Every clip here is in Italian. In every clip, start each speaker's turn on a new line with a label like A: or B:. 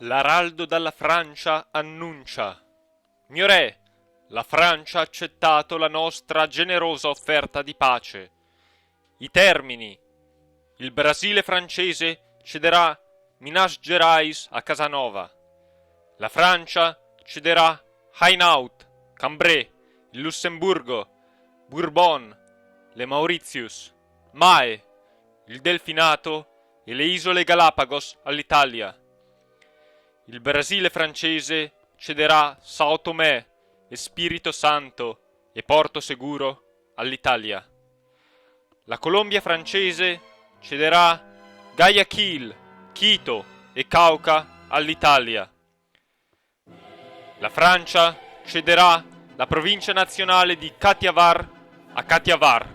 A: L'araldo dalla Francia annuncia: Mio re, la Francia ha accettato la nostra generosa offerta di pace. I termini: il Brasile francese cederà Minas Gerais a Casanova. La Francia cederà Hainaut, Cambrai, il Lussemburgo, Bourbon, le Mauritius, Mae, il Delfinato e le isole Galapagos all'Italia. Il Brasile francese cederà Sao Tomé e Spirito Santo e Porto Seguro all'Italia. La Colombia francese cederà Guayaquil, Quito e Cauca all'Italia. La Francia cederà la provincia nazionale di Kathiawar a Kathiawar.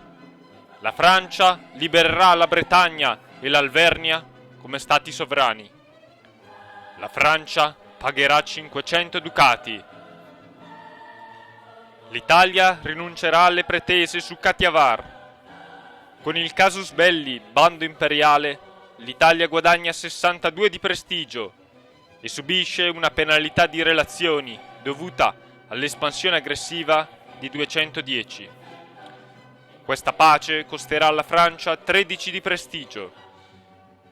A: La Francia libererà la Bretagna e l'Alvernia come stati sovrani. La Francia pagherà 500 ducati. L'Italia rinuncerà alle pretese su Kathiawar. Con il casus belli, bando imperiale, l'Italia guadagna 62 di prestigio e subisce una penalità di relazioni dovuta all'espansione aggressiva di 210. Questa pace costerà alla Francia 13 di prestigio.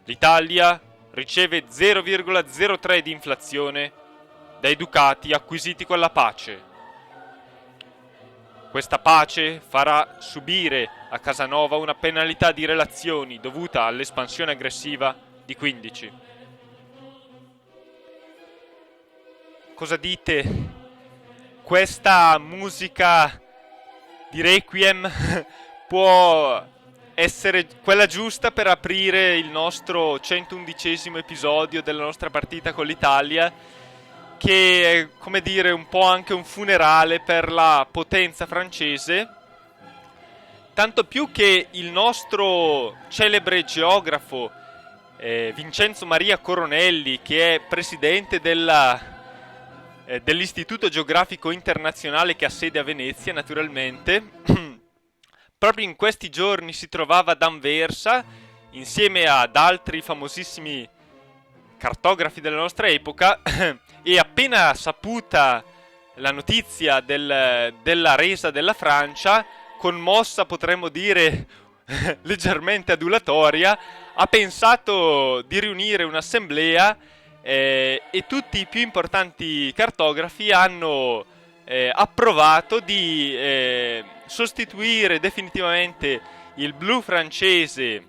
A: L'Italia riceve 0,03 di inflazione dai ducati acquisiti con la pace. Questa pace farà subire a Casanova una penalità di relazioni dovuta all'espansione aggressiva di 15. Cosa dite? Questa musica di Requiem può essere quella giusta per aprire il nostro 111esimo episodio della nostra partita con l'Italia, che è, come dire, un po' anche un funerale per la potenza francese, tanto più che il nostro celebre geografo Vincenzo Maria Coronelli, che è presidente dell'Istituto Geografico Internazionale che ha sede a Venezia, naturalmente, proprio in questi giorni si trovava ad Anversa insieme ad altri famosissimi cartografi della nostra epoca e appena saputa la notizia della resa della Francia, commossa, potremmo dire leggermente adulatoria, ha pensato di riunire un'assemblea e tutti i più importanti cartografi hanno approvato di sostituire definitivamente il blu francese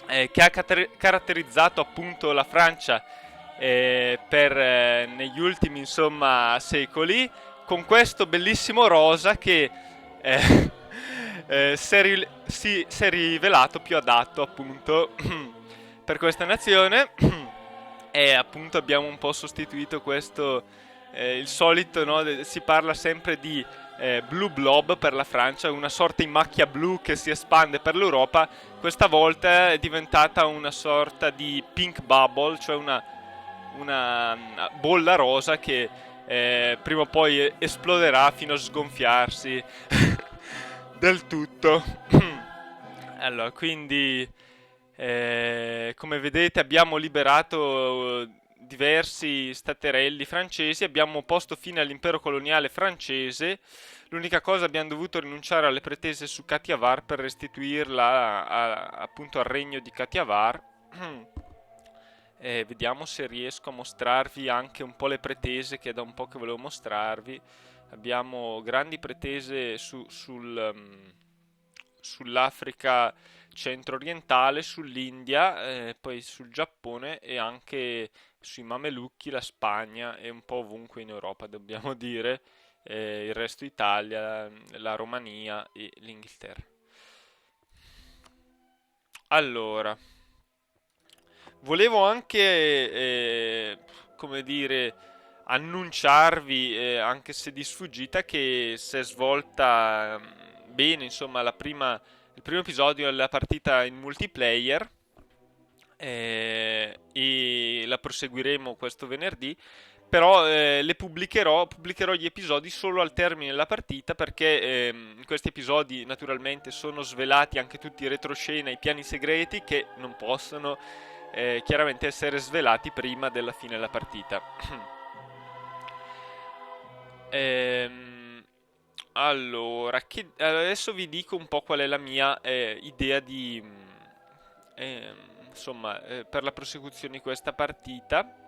A: che ha caratterizzato appunto la Francia negli ultimi, insomma, secoli, con questo bellissimo rosa che si è rivelato più adatto appunto per questa nazione. E appunto abbiamo un po' sostituito questo, il solito, no? Si parla sempre di Blue Blob per la Francia, una sorta di macchia blu che si espande per l'Europa. Questa volta è diventata una sorta di pink bubble, cioè una bolla rosa che prima o poi esploderà fino a sgonfiarsi del tutto. Allora, quindi come vedete abbiamo liberato diversi staterelli francesi, abbiamo posto fine all'impero coloniale francese. L'unica cosa, abbiamo dovuto rinunciare alle pretese su Kathiawar per restituirla appunto al regno di Kathiawar. Vediamo se riesco a mostrarvi anche un po' le pretese che è da un po' che volevo mostrarvi. Abbiamo grandi pretese sull'Africa centro-orientale, sull'India, poi sul Giappone e anche sui Mamelucchi, la Spagna e un po' ovunque in Europa, dobbiamo dire, il resto Italia, la Romania e l'Inghilterra. Allora, volevo anche, come dire, annunciarvi, anche se di sfuggita, che si è svolta bene, insomma, il primo episodio della partita in multiplayer, e la proseguiremo questo venerdì. Però pubblicherò gli episodi solo al termine della partita, perché in questi episodi naturalmente sono svelati anche tutti i retroscena, i piani segreti che non possono chiaramente essere svelati prima della fine della partita. Ehm, allora, adesso vi dico un po' qual è la mia idea di, ehm, insomma, per la prosecuzione di questa partita.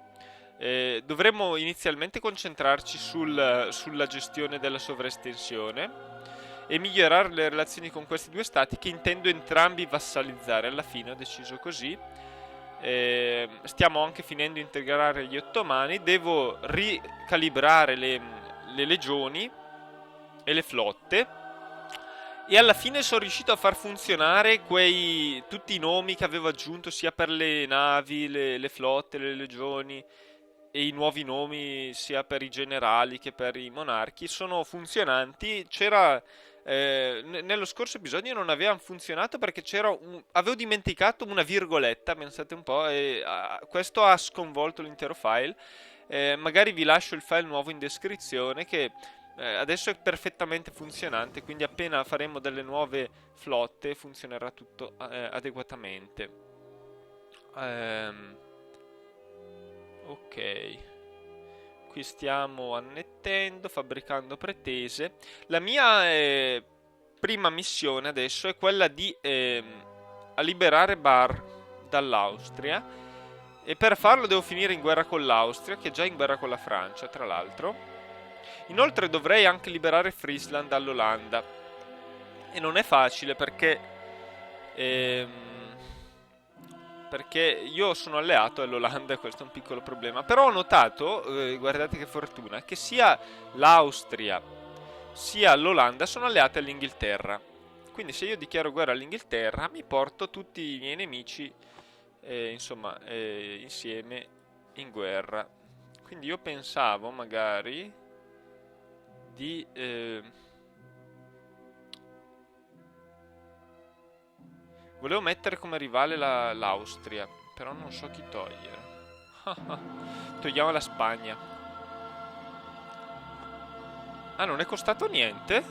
A: Dovremmo inizialmente concentrarci sulla gestione della sovraestensione e migliorare le relazioni con questi due stati che intendo entrambi vassalizzare. Alla fine ho deciso così. Stiamo anche finendo di integrare gli ottomani. Devo ricalibrare le legioni e le flotte. E alla fine sono riuscito a far funzionare tutti i nomi che avevo aggiunto sia per le navi, le flotte, le legioni e i nuovi nomi sia per i generali che per i monarchi sono funzionanti. Nello scorso episodio non avevano funzionato perché avevo dimenticato una virgoletta, pensate un po', e questo ha sconvolto l'intero file. Magari vi lascio il file nuovo in descrizione che adesso è perfettamente funzionante, quindi appena faremo delle nuove flotte funzionerà tutto adeguatamente. Ok, qui stiamo annettendo, fabbricando pretese. La mia prima missione adesso è quella di liberare Bar dall'Austria, e per farlo devo finire in guerra con l'Austria, che è già in guerra con la Francia, tra l'altro. Inoltre dovrei anche liberare Friesland dall'Olanda, e non è facile perché io sono alleato all'Olanda e questo è un piccolo problema. Però ho notato, guardate che fortuna, che sia l'Austria sia l'Olanda sono alleate all'Inghilterra. Quindi se io dichiaro guerra all'Inghilterra mi porto tutti i miei nemici, insomma, insieme in guerra. Quindi io pensavo magari di... volevo mettere come rivale l'Austria, però non so chi togliere. Togliamo la Spagna. Ah, non è costato niente?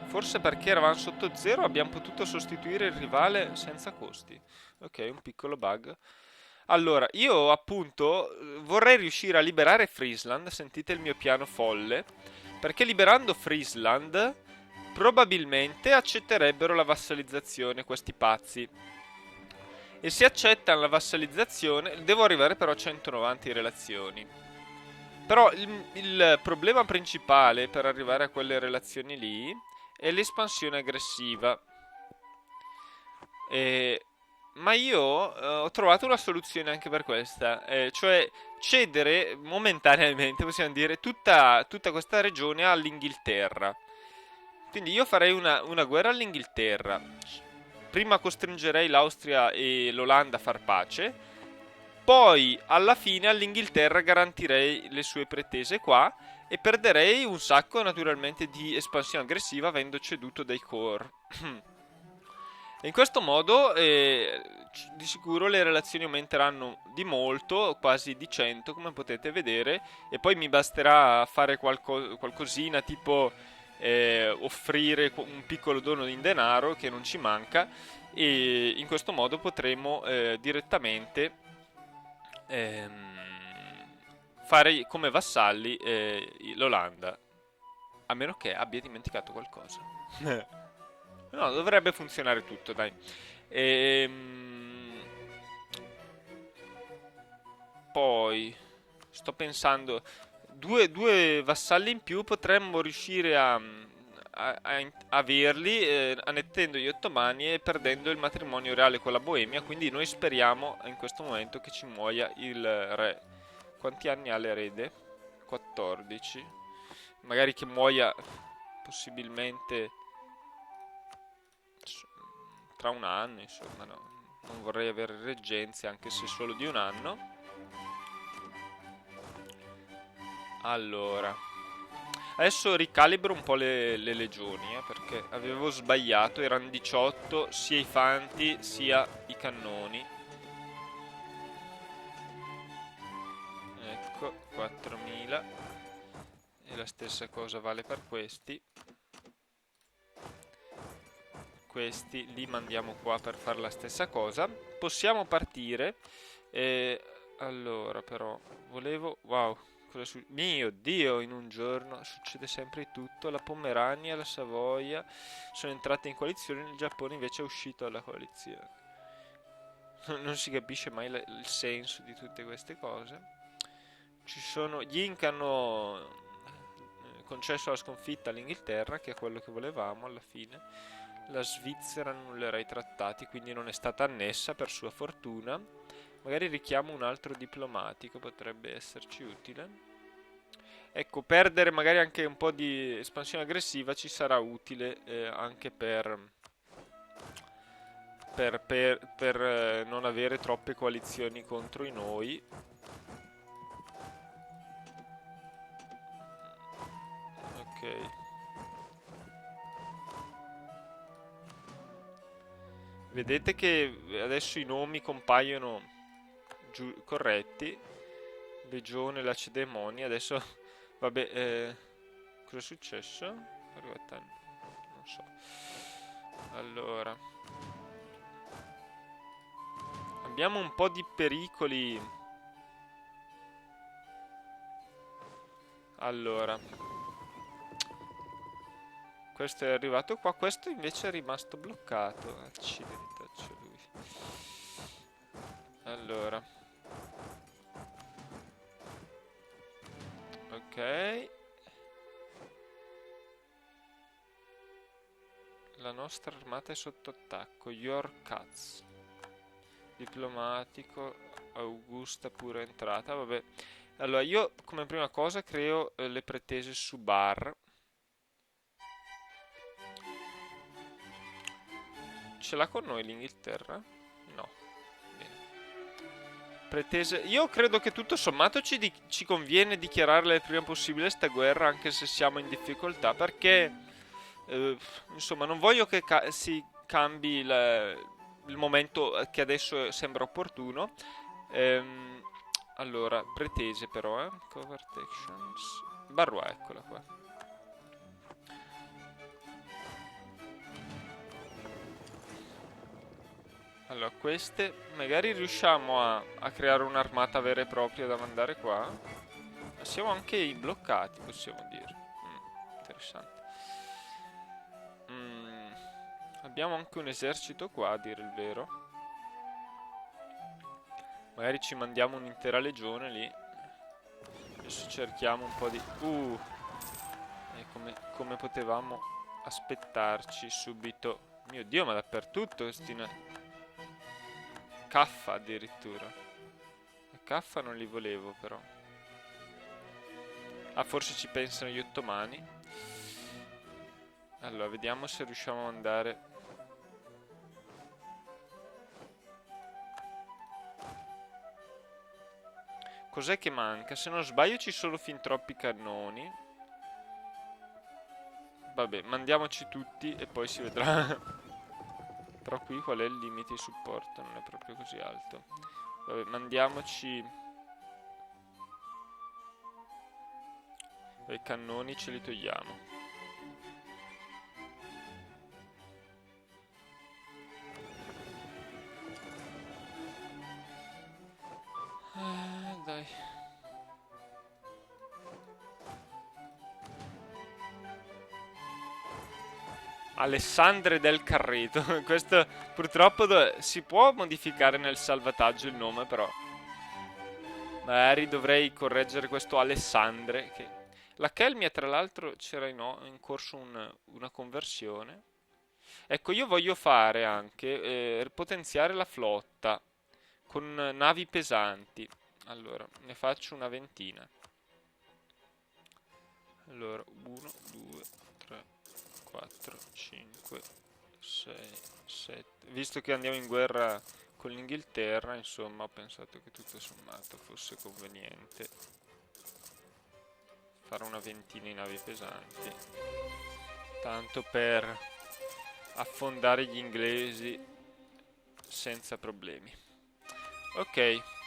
A: Forse perché eravamo sotto zero abbiamo potuto sostituire il rivale senza costi. Ok, un piccolo bug. Allora, io appunto vorrei riuscire a liberare Friesland, sentite il mio piano folle, perché liberando Friesland probabilmente accetterebbero la vassalizzazione questi pazzi. E se accettano la vassalizzazione, devo arrivare però a 190 in relazioni. Però il problema principale per arrivare a quelle relazioni lì è l'espansione aggressiva. E ma io ho trovato una soluzione anche per questa, cioè cedere momentaneamente, possiamo dire, tutta questa regione all'Inghilterra. Quindi io farei una guerra all'Inghilterra. Prima costringerei l'Austria e l'Olanda a far pace, poi alla fine all'Inghilterra garantirei le sue pretese qua e perderei un sacco naturalmente di espansione aggressiva avendo ceduto dei core. E in questo modo di sicuro le relazioni aumenteranno di molto, quasi di 100 come potete vedere, e poi mi basterà fare qualcosina tipo offrire un piccolo dono in denaro che non ci manca, e in questo modo potremo direttamente fare come vassalli l'Olanda, a meno che abbia dimenticato qualcosa. No, dovrebbe funzionare tutto, dai. Ehm, Poi sto pensando, due vassalli in più potremmo riuscire a averli, annettendo gli ottomani e perdendo il matrimonio reale con la Boemia. Quindi noi speriamo in questo momento che ci muoia il re. Quanti anni ha l'erede? 14. Magari che muoia possibilmente tra un anno, insomma, no. Non vorrei avere reggenze anche se solo di un anno. Allora, adesso ricalibro un po' le legioni, perché avevo sbagliato, erano 18 sia i fanti sia i cannoni. Ecco, 4000. E la stessa cosa vale per questi. questi li mandiamo qua per fare la stessa cosa. Possiamo partire. Allora, però, volevo... Wow, mio Dio, in un giorno succede sempre tutto. La Pomerania e la Savoia sono entrate in coalizione, il Giappone invece è uscito dalla coalizione. Non si capisce mai il senso di tutte queste cose. Gli Inca hanno concesso la sconfitta all'Inghilterra, che è quello che volevamo alla fine. La Svizzera annullerà i trattati, quindi non è stata annessa per sua fortuna. Magari richiamo un altro diplomatico, potrebbe esserci utile. Ecco, perdere magari anche un po' di espansione aggressiva ci sarà utile anche per non avere troppe coalizioni contro di noi. Ok. Vedete che adesso i nomi compaiono corretti. Legione, Lacedemonia. Adesso, vabbè, cosa è successo? Non so. Allora, abbiamo un po' di pericoli. Allora, questo è arrivato qua, questo invece è rimasto bloccato. Accidentaccio lui. Allora, ok. La nostra armata è sotto attacco. Your Cats. Diplomatico. Augusta pure entrata. Vabbè. Allora, io come prima cosa creo le pretese su Bar. Ce l'ha con noi l'Inghilterra? No. Bene. Pretese... Io credo che tutto sommato ci conviene dichiararla il prima possibile sta guerra, anche se siamo in difficoltà, perché insomma non voglio che si cambi il momento che adesso sembra opportuno. Allora, pretese però, Covert Actions. Barrois, eccola qua. Allora, queste magari riusciamo a creare un'armata vera e propria da mandare qua. Ma siamo anche bloccati, possiamo dire. Interessante. Abbiamo anche un esercito qua, a dire il vero. Magari ci mandiamo un'intera legione lì. Adesso cerchiamo un po' di... come potevamo aspettarci subito. Mio Dio, ma dappertutto questi... Caffa addirittura. Caffa non li volevo però. Ah, forse ci pensano gli ottomani. Allora, vediamo se riusciamo a andare... Cos'è che manca? Se non sbaglio ci sono fin troppi cannoni. Vabbè, mandiamoci tutti e poi si vedrà. Però qui qual è il limite di supporto? Non è proprio così alto. Vabbè, mandiamoci... I cannoni ce li togliamo. Dai. Alessandre del Carreto. Questo purtroppo si può modificare nel salvataggio il nome, però magari dovrei correggere questo Alessandre. La Kelmia, tra l'altro, c'era in corso una conversione. Ecco, io voglio fare anche potenziare la flotta con navi pesanti. Allora, ne faccio una ventina. Allora, 1, 2, 3, 4, 5, 6, 7. Visto che andiamo in guerra con l'Inghilterra, insomma, ho pensato che tutto sommato fosse conveniente fare una ventina di navi pesanti. Tanto per affondare gli inglesi senza problemi. Ok.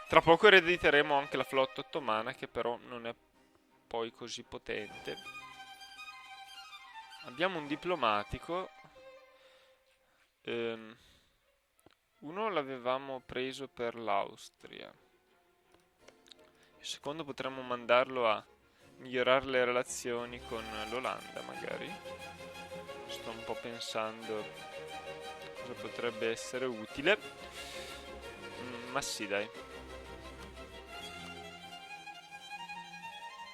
A: Tra poco erediteremo anche la flotta ottomana, che però non è poi così potente. Abbiamo un diplomatico. Ehm, uno l'avevamo preso per l'Austria. Il secondo potremmo mandarlo a migliorare le relazioni con l'Olanda, magari. Sto un po' pensando cosa potrebbe essere utile. Ma sì, dai.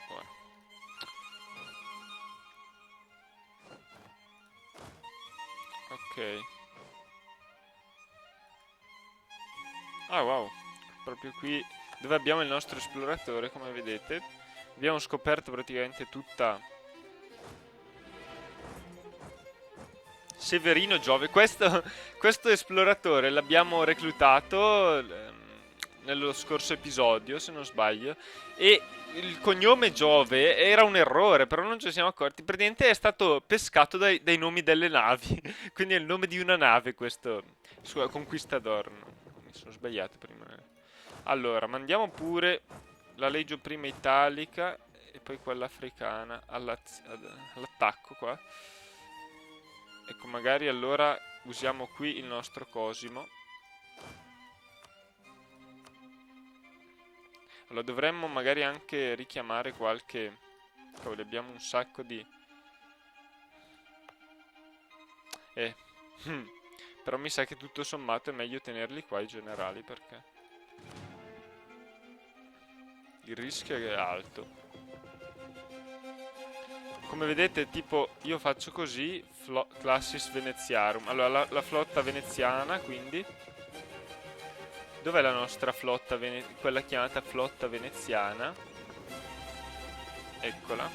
A: Buono. Ok. Ah, wow. Proprio qui dove abbiamo il nostro esploratore, come vedete. Abbiamo scoperto praticamente tutta Severino Giove. Questo esploratore l'abbiamo reclutato nello scorso episodio, se non sbaglio, e il cognome Giove era un errore, però non ci siamo accorti. Praticamente è stato pescato dai nomi delle navi, quindi è il nome di una nave questo suo Conquistador. No, mi sono sbagliato prima. Allora, mandiamo pure la Legio Prima Italica e poi quella africana all'attacco qua. Ecco, magari allora usiamo qui il nostro Cosimo. Allora dovremmo magari anche richiamare qualche... Cavolo, abbiamo un sacco di... Eh... hmm. Però mi sa che tutto sommato è meglio tenerli qua i generali perché il rischio è alto. Come vedete, tipo, io faccio così, Classis Veneziarum. Allora, la flotta veneziana, quindi... Dov'è la nostra flotta, quella chiamata flotta veneziana? Eccola.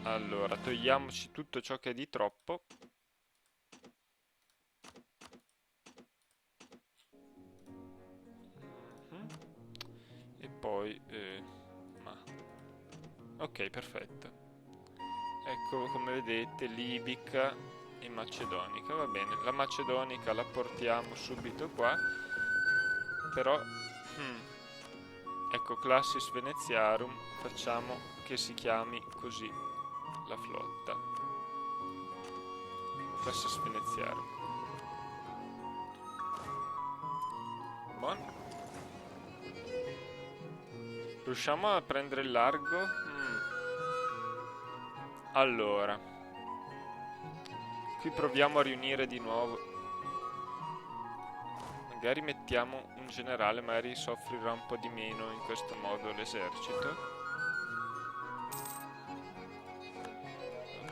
A: Allora, togliamoci tutto ciò che è di troppo. Mhm. E poi... ma... Ok, perfetto. Ecco, come vedete, libica e macedonica. Va bene, la macedonica la portiamo subito qua. Però... ecco, Classis Veneziarum. Facciamo che si chiami così la flotta. Classis Veneziarum. Buono. Riusciamo a prendere il largo? Allora, qui proviamo a riunire di nuovo. Magari mettiamo un generale, magari soffrirà un po' di meno in questo modo l'esercito.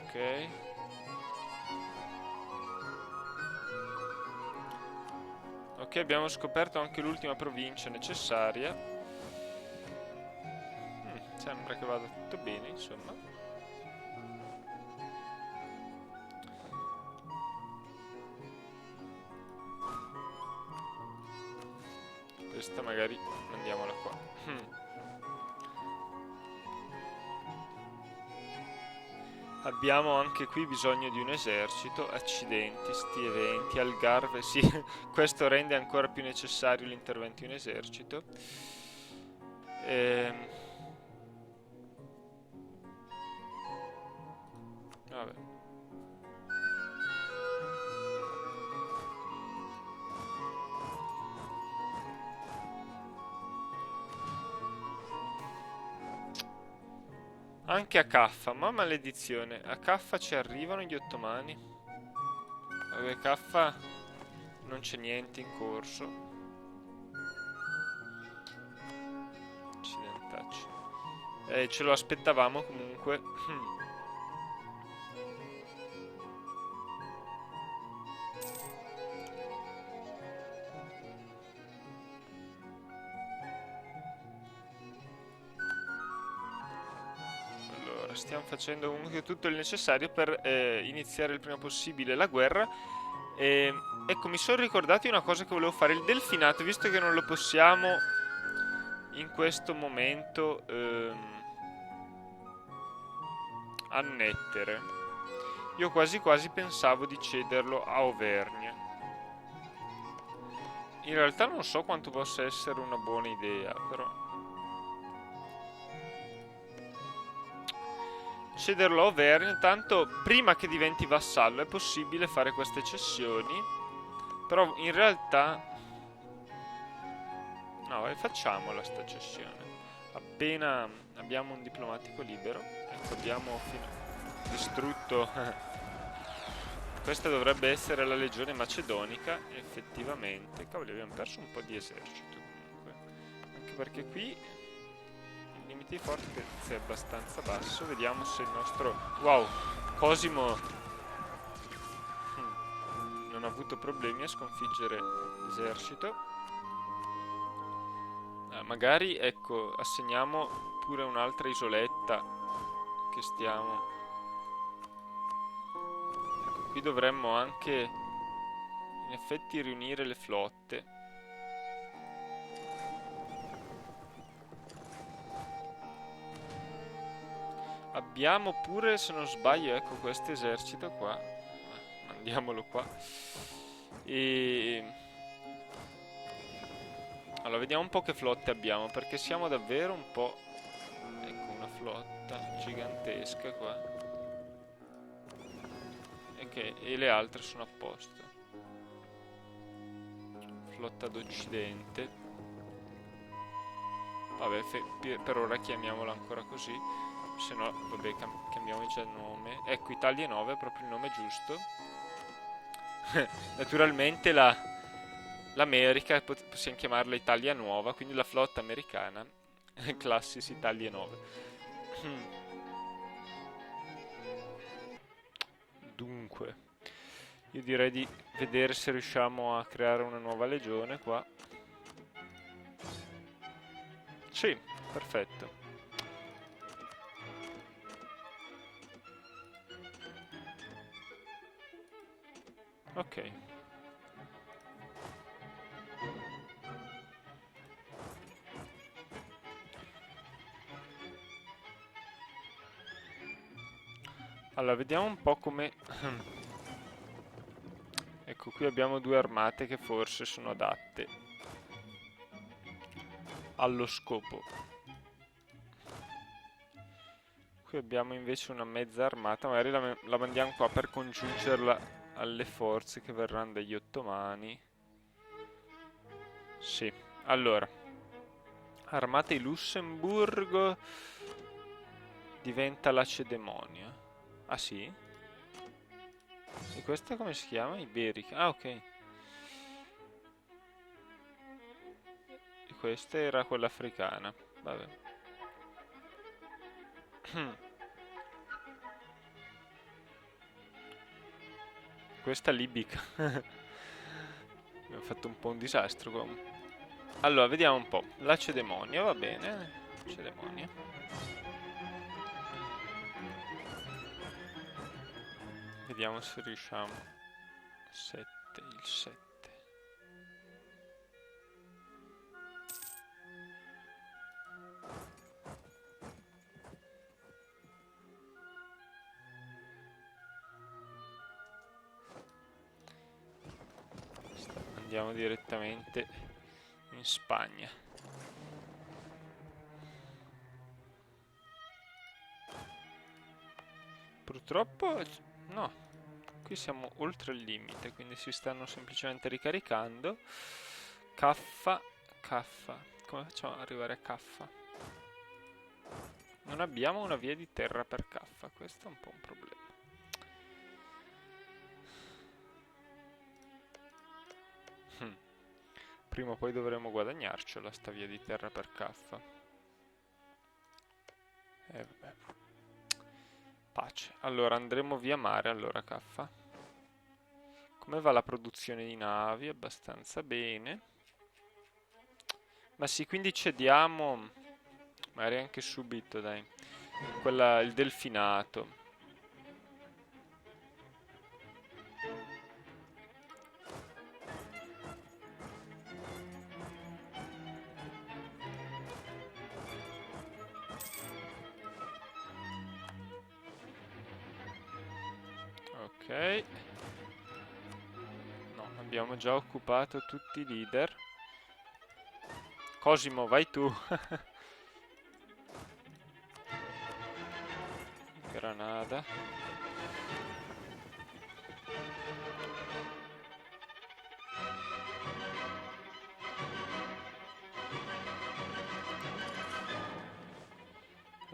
A: Ok. Ok, abbiamo scoperto anche l'ultima provincia necessaria. Sembra che vada tutto bene, insomma. Questa magari mandiamola qua. Abbiamo anche qui bisogno di un esercito. Accidenti, sti eventi. Algarve, sì, questo rende ancora più necessario l'intervento in esercito. Vabbè. Anche a Caffa, ma maledizione. A Caffa ci arrivano gli ottomani. Vabbè, Caffa non c'è niente in corso. Accidentacci. Ce lo aspettavamo comunque. Allora, stiamo facendo comunque tutto il necessario per iniziare il prima possibile la guerra. Ecco, mi sono ricordato di una cosa che volevo fare, il delfinato, visto che non lo possiamo in questo momento annettere. Io quasi quasi pensavo di cederlo a Auvergne. In realtà non so quanto possa essere una buona idea, però... cederlo a Auvergne. Intanto, prima che diventi vassallo, è possibile fare queste cessioni. Però in realtà... No, facciamola sta cessione. Appena abbiamo un diplomatico libero. Ecco, abbiamo distrutto... Questa dovrebbe essere la legione macedonica, effettivamente. Cavoli, abbiamo perso un po' di esercito comunque. Anche perché qui il limite di fortezza è abbastanza basso. Vediamo se il nostro... Wow, Cosimo non ha avuto problemi a sconfiggere l'esercito. Magari, ecco, assegniamo pure un'altra isoletta che stiamo... Qui dovremmo anche in effetti riunire le flotte. Abbiamo pure, se non sbaglio, ecco questo esercito qua. Mandiamolo qua. E... Allora, vediamo un po' che flotte abbiamo, perché siamo davvero un po'... Ecco, una flotta gigantesca qua. E le altre sono a posto. Flotta d'Occidente. Vabbè, per ora chiamiamola ancora così. Se no, vabbè, cambiamo già il nome. Ecco, Italia 9 è proprio il nome giusto. Naturalmente l'America possiamo chiamarla Italia Nuova, quindi la flotta americana. Classis Italia 9. Dunque, io direi di vedere se riusciamo a creare una nuova legione qua. Sì, perfetto. Ok. Allora, vediamo un po' come... Ecco, qui abbiamo due armate che forse sono adatte allo scopo. Qui abbiamo invece una mezza armata, magari la mandiamo qua per congiungerla alle forze che verranno dagli ottomani. Sì, allora. Armata di Lussemburgo diventa Lacedemonia. Ah sì? E questa come si chiama? Iberica. Ah, ok. E questa era quella africana. Vabbè. Questa libica. Abbiamo fatto un po' un disastro qua. Allora, vediamo un po'. Lacedemonia, va bene. Lacedemonia. Vediamo se riusciamo. 7, il 7. Andiamo direttamente in Spagna. Purtroppo no, qui siamo oltre il limite, quindi si stanno semplicemente ricaricando. Caffa. Come facciamo ad arrivare a Caffa? Non abbiamo una via di terra per Caffa, questo è un po' un problema. Prima o poi dovremo guadagnarcela sta via di terra per Caffa. Vabbè. Pace. Allora andremo via mare allora Caffa. Come va la produzione di navi? Abbastanza bene. Ma sì, quindi cediamo, magari anche subito, dai. Il delfinato. Ok. No, abbiamo già occupato tutti i leader. Cosimo, vai tu. Granata. strada.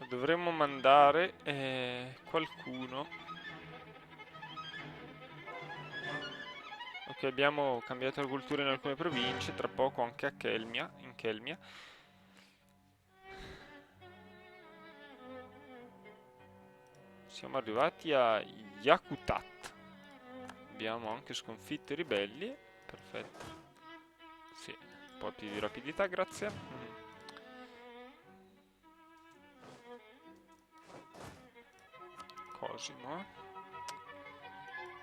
A: Dovremmo mandare qualcuno. Ok, abbiamo cambiato la cultura in alcune province, tra poco anche a Kelmia, in Kelmia. Siamo arrivati a Yakutat. Abbiamo anche sconfitto i ribelli. Perfetto. Sì, un po' più di rapidità, grazie. Cosimo.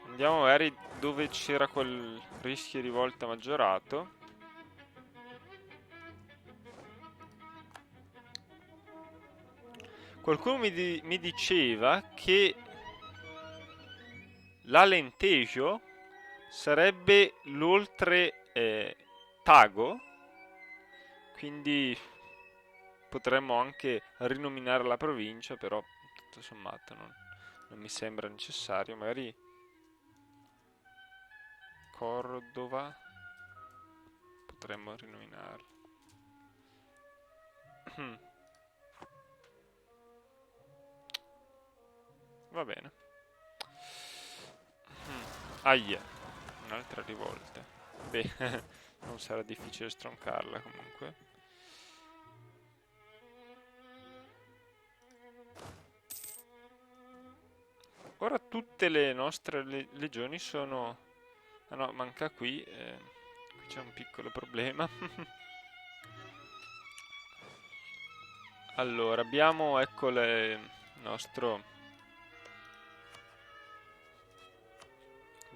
A: Andiamo magari dove c'era quel rischio di rivolta maggiorato. Qualcuno mi diceva che l'Alentejo sarebbe l'oltre Tago, quindi potremmo anche rinominare la provincia, però tutto sommato non mi sembra necessario. Magari Cordova potremmo rinominarla. Va bene. Ahia, un'altra rivolta. Beh, non sarà difficile stroncarla comunque. Ora tutte le nostre legioni sono... Ah no, manca qui. Qui c'è un piccolo problema. Allora, abbiamo, ecco, il nostro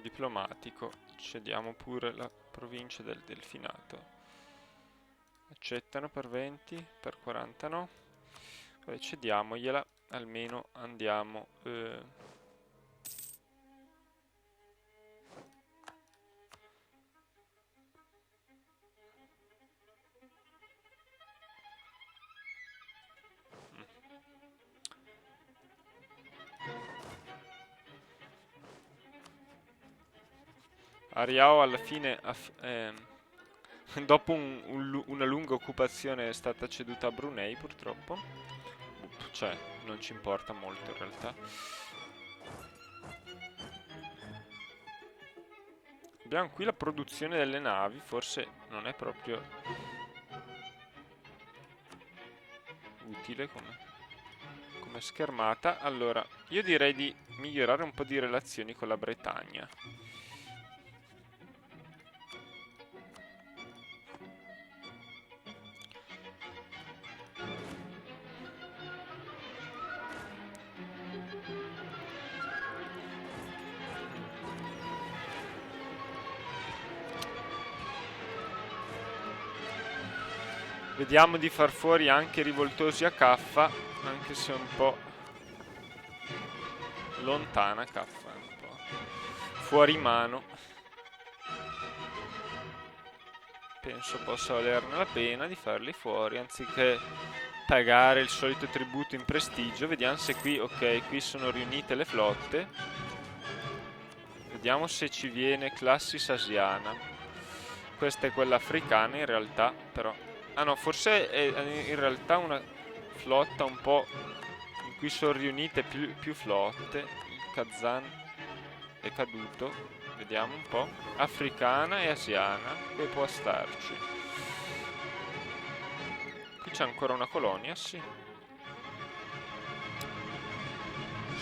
A: diplomatico. Cediamo pure la provincia del Delfinato. Accettano per 20, per 40 no. Vabbè, cediamogliela, almeno andiamo... Ariao alla fine, dopo una lunga occupazione, è stata ceduta a Brunei purtroppo. Cioè, non ci importa molto in realtà. Abbiamo qui la produzione delle navi, forse non è proprio utile come schermata. Allora, io direi di migliorare un po' di relazioni con la Bretagna. Vediamo di far fuori anche i rivoltosi a Caffa, anche se è un po' lontana Caffa, è un po' fuori mano. Penso possa valerne la pena di farli fuori, anziché pagare il solito tributo in prestigio. Vediamo se qui, ok, qui sono riunite le flotte. Vediamo se ci viene Classis Asiana. Questa è quella africana in realtà, però... Ah no, forse è in realtà una flotta un po' in cui sono riunite più flotte. Il Kazan è caduto. Vediamo un po'. Africana e asiana. Che può starci. Qui c'è ancora una colonia, sì.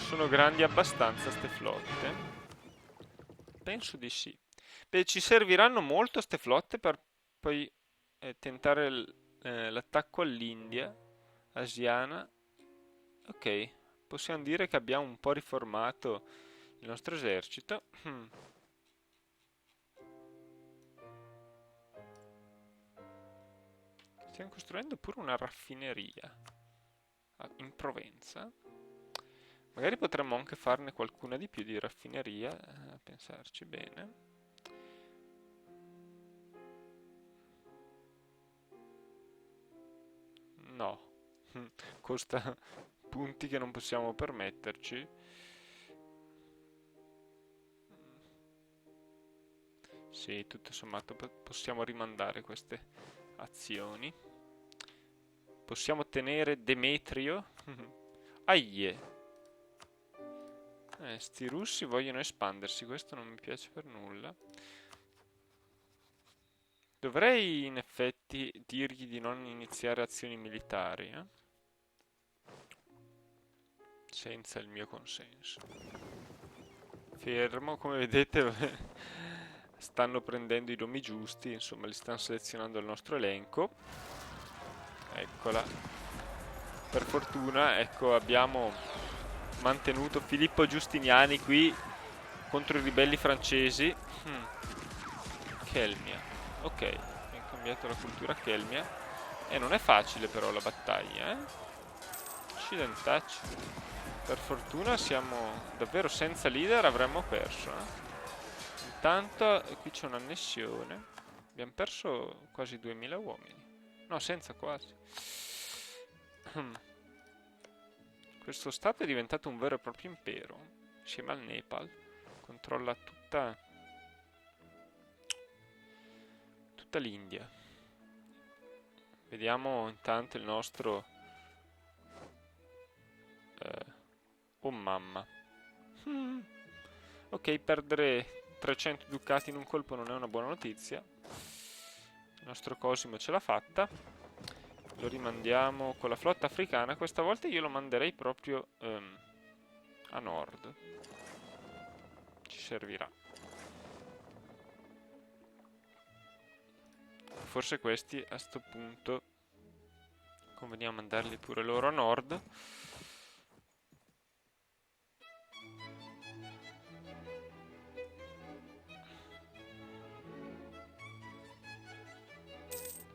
A: Sono grandi abbastanza ste flotte. Penso di sì. Beh, ci serviranno molto ste flotte per poi tentare l'attacco all'India asiana. Ok, possiamo dire che abbiamo un po' riformato il nostro esercito. Stiamo costruendo pure una raffineria in Provenza. Magari potremmo anche farne qualcuna di più di raffineria, a pensarci bene. No, costa punti che non possiamo permetterci. Sì, tutto sommato possiamo rimandare queste azioni. Possiamo ottenere Demetrio. Aie. Sti russi vogliono espandersi, questo non mi piace per nulla. Dovrei in effetti dirgli di non iniziare azioni militari, senza il mio consenso. Fermo, come vedete stanno prendendo i nomi giusti, insomma li stanno selezionando al nostro elenco. Eccola. Per fortuna, ecco, abbiamo mantenuto Filippo Giustiniani qui contro i ribelli francesi. Kelmia. Ok, abbiamo cambiato la cultura Kelmia. E non è facile però la battaglia, Accidentacci. Per fortuna siamo davvero senza leader, avremmo perso, Intanto qui c'è un'annessione. Abbiamo perso quasi 2000 uomini. No, senza quasi. Questo stato è diventato un vero e proprio impero, insieme al Nepal. Controlla tutta l'India. Vediamo intanto il nostro... oh mamma. Ok, perdere 300 ducati in un colpo non è una buona notizia. Il nostro Cosimo ce l'ha fatta. Lo rimandiamo con la flotta africana. Questa volta io lo manderei proprio a nord. Ci servirà. Forse questi a sto punto conveniva mandarli pure loro a nord.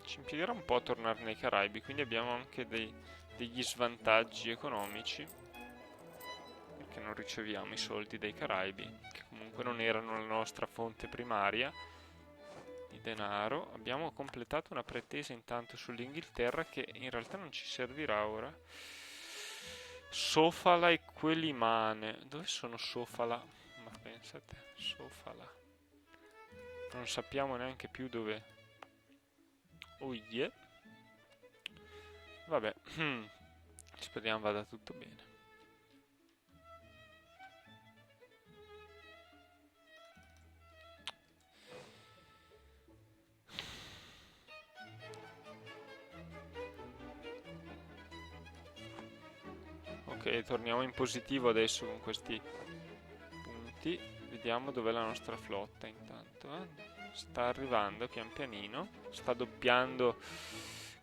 A: Ci impedirà un po' a tornare nei Caraibi, quindi abbiamo anche degli svantaggi economici, perché non riceviamo i soldi dai Caraibi, che comunque non erano la nostra fonte primaria di denaro. Abbiamo completato una pretesa intanto sull'Inghilterra che in realtà non ci servirà ora. Sofala e Quelimane. Dove sono Sofala? Ma pensate, Sofala. Non sappiamo neanche più dove. Oh yeah. Vabbè, speriamo vada tutto bene. Ok, torniamo in positivo adesso con questi punti. Vediamo dov'è la nostra flotta intanto. Sta arrivando pian pianino. Sta doppiando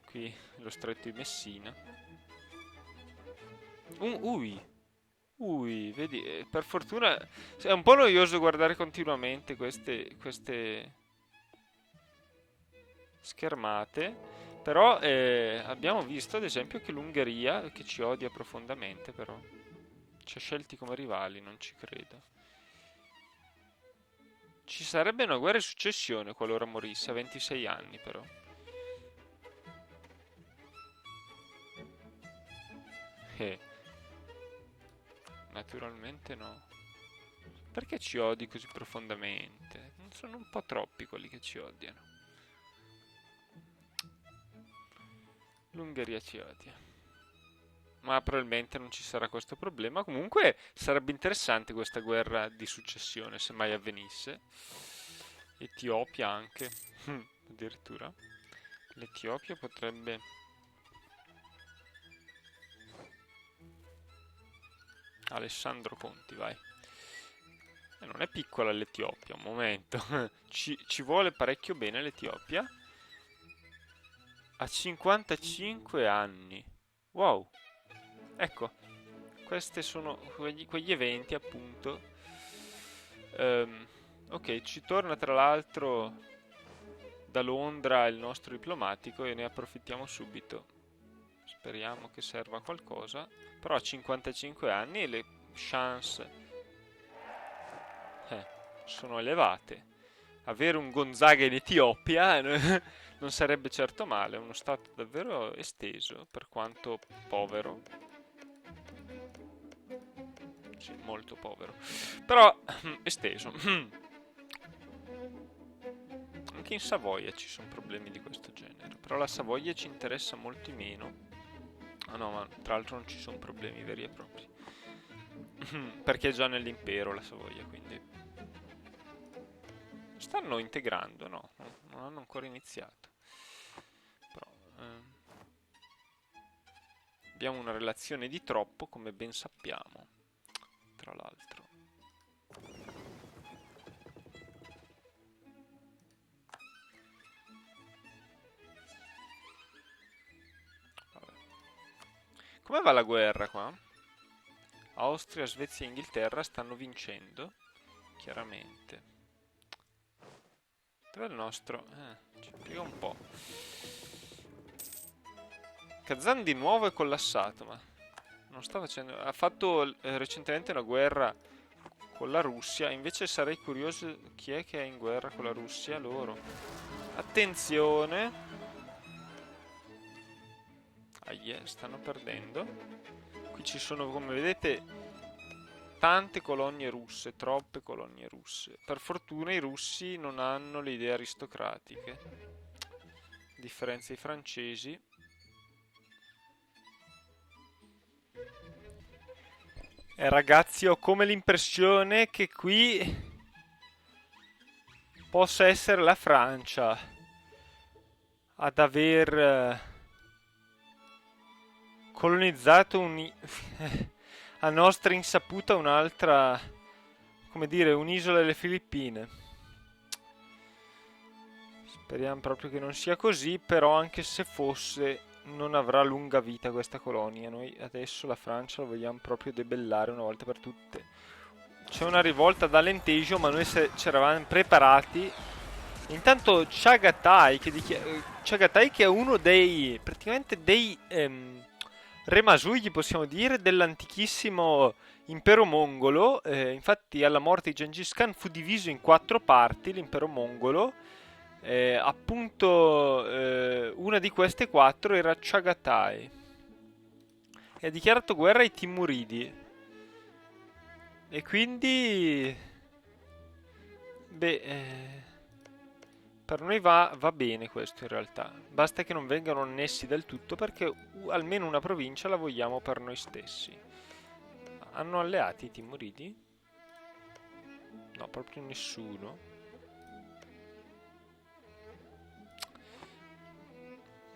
A: qui lo stretto di Messina. Ui, vedi, per fortuna è un po' noioso guardare continuamente queste schermate, però abbiamo visto ad esempio che l'Ungheria, che ci odia profondamente però, ci ha scelti come rivali, non ci credo. Ci sarebbe una guerra di successione qualora morisse, a 26 anni però. Eh, naturalmente no. Perché ci odi così profondamente? Non sono un po' troppi quelli che ci odiano. L'Ungheria ci odia. Ma probabilmente non ci sarà questo problema. Comunque sarebbe interessante questa guerra di successione, se mai avvenisse. Etiopia anche. Addirittura. L'Etiopia potrebbe... Alessandro Conti, vai. Non è piccola l'Etiopia, un momento. ci vuole parecchio bene l'Etiopia. A 55 anni. Wow. Ecco, questi sono quegli eventi, appunto. Ok, ci torna tra l'altro da Londra il nostro diplomatico e ne approfittiamo subito. Speriamo che serva a qualcosa. Però a 55 anni e le chance sono elevate. Avere un Gonzaga in Etiopia non sarebbe certo male, è uno stato davvero esteso, per quanto povero. Sì, molto povero. Però esteso. Anche in Savoia ci sono problemi di questo genere, però la Savoia ci interessa molto di meno. Ah no, ma tra l'altro non ci sono problemi veri e propri. Perché è già nell'impero la Savoia, quindi... Stanno integrando, no? Non hanno ancora iniziato. Però... abbiamo una relazione di troppo, come ben sappiamo, tra l'altro. Come va la guerra qua? Austria, Svezia e Inghilterra stanno vincendo, chiaramente. Dov'è il nostro? Ci spiega un po'. Kazan di nuovo è collassato, ma non sta facendo... Ha fatto recentemente una guerra con la Russia, invece sarei curioso chi è che è in guerra con la Russia, loro. Attenzione! Stanno perdendo. Qui ci sono, come vedete, tante colonie russe, troppe colonie russe. Per fortuna i russi non hanno le idee aristocratiche, a differenza dei francesi. Ragazzi, ho come l'impressione che qui possa essere la Francia ad aver colonizzato a nostra insaputa un'altra, come dire, un'isola delle Filippine. Speriamo proprio che non sia così, però anche se fosse non avrà lunga vita questa colonia. Noi adesso la Francia la vogliamo proprio debellare una volta per tutte. C'è una rivolta dall'Alentejo, ma noi ci eravamo preparati. Intanto Chagatai che è uno dei, praticamente dei remasugli, possiamo dire, dell'antichissimo impero mongolo. Infatti alla morte di Gengis Khan fu diviso in 4 parti l'impero mongolo. Appunto una di queste 4 era Chagatai e ha dichiarato guerra ai Timuridi. E quindi per noi va bene questo in realtà. Basta che non vengano annessi del tutto, perché almeno una provincia la vogliamo per noi stessi. Hanno alleati i Timuridi? No, proprio nessuno.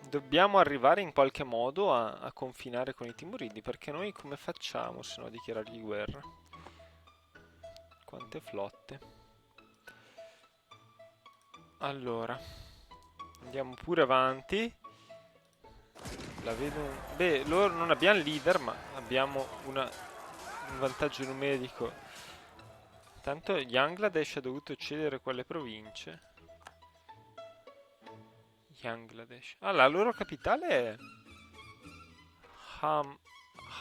A: Dobbiamo arrivare in qualche modo a confinare con i Timuridi, perché noi come facciamo se no a dichiarargli guerra? Quante flotte. Allora, andiamo pure avanti. La vedo... Beh, loro non abbiamo leader, ma abbiamo un vantaggio numerico. Tanto Bangladesh ha dovuto cedere quelle province. Bangladesh. Ah, la loro capitale è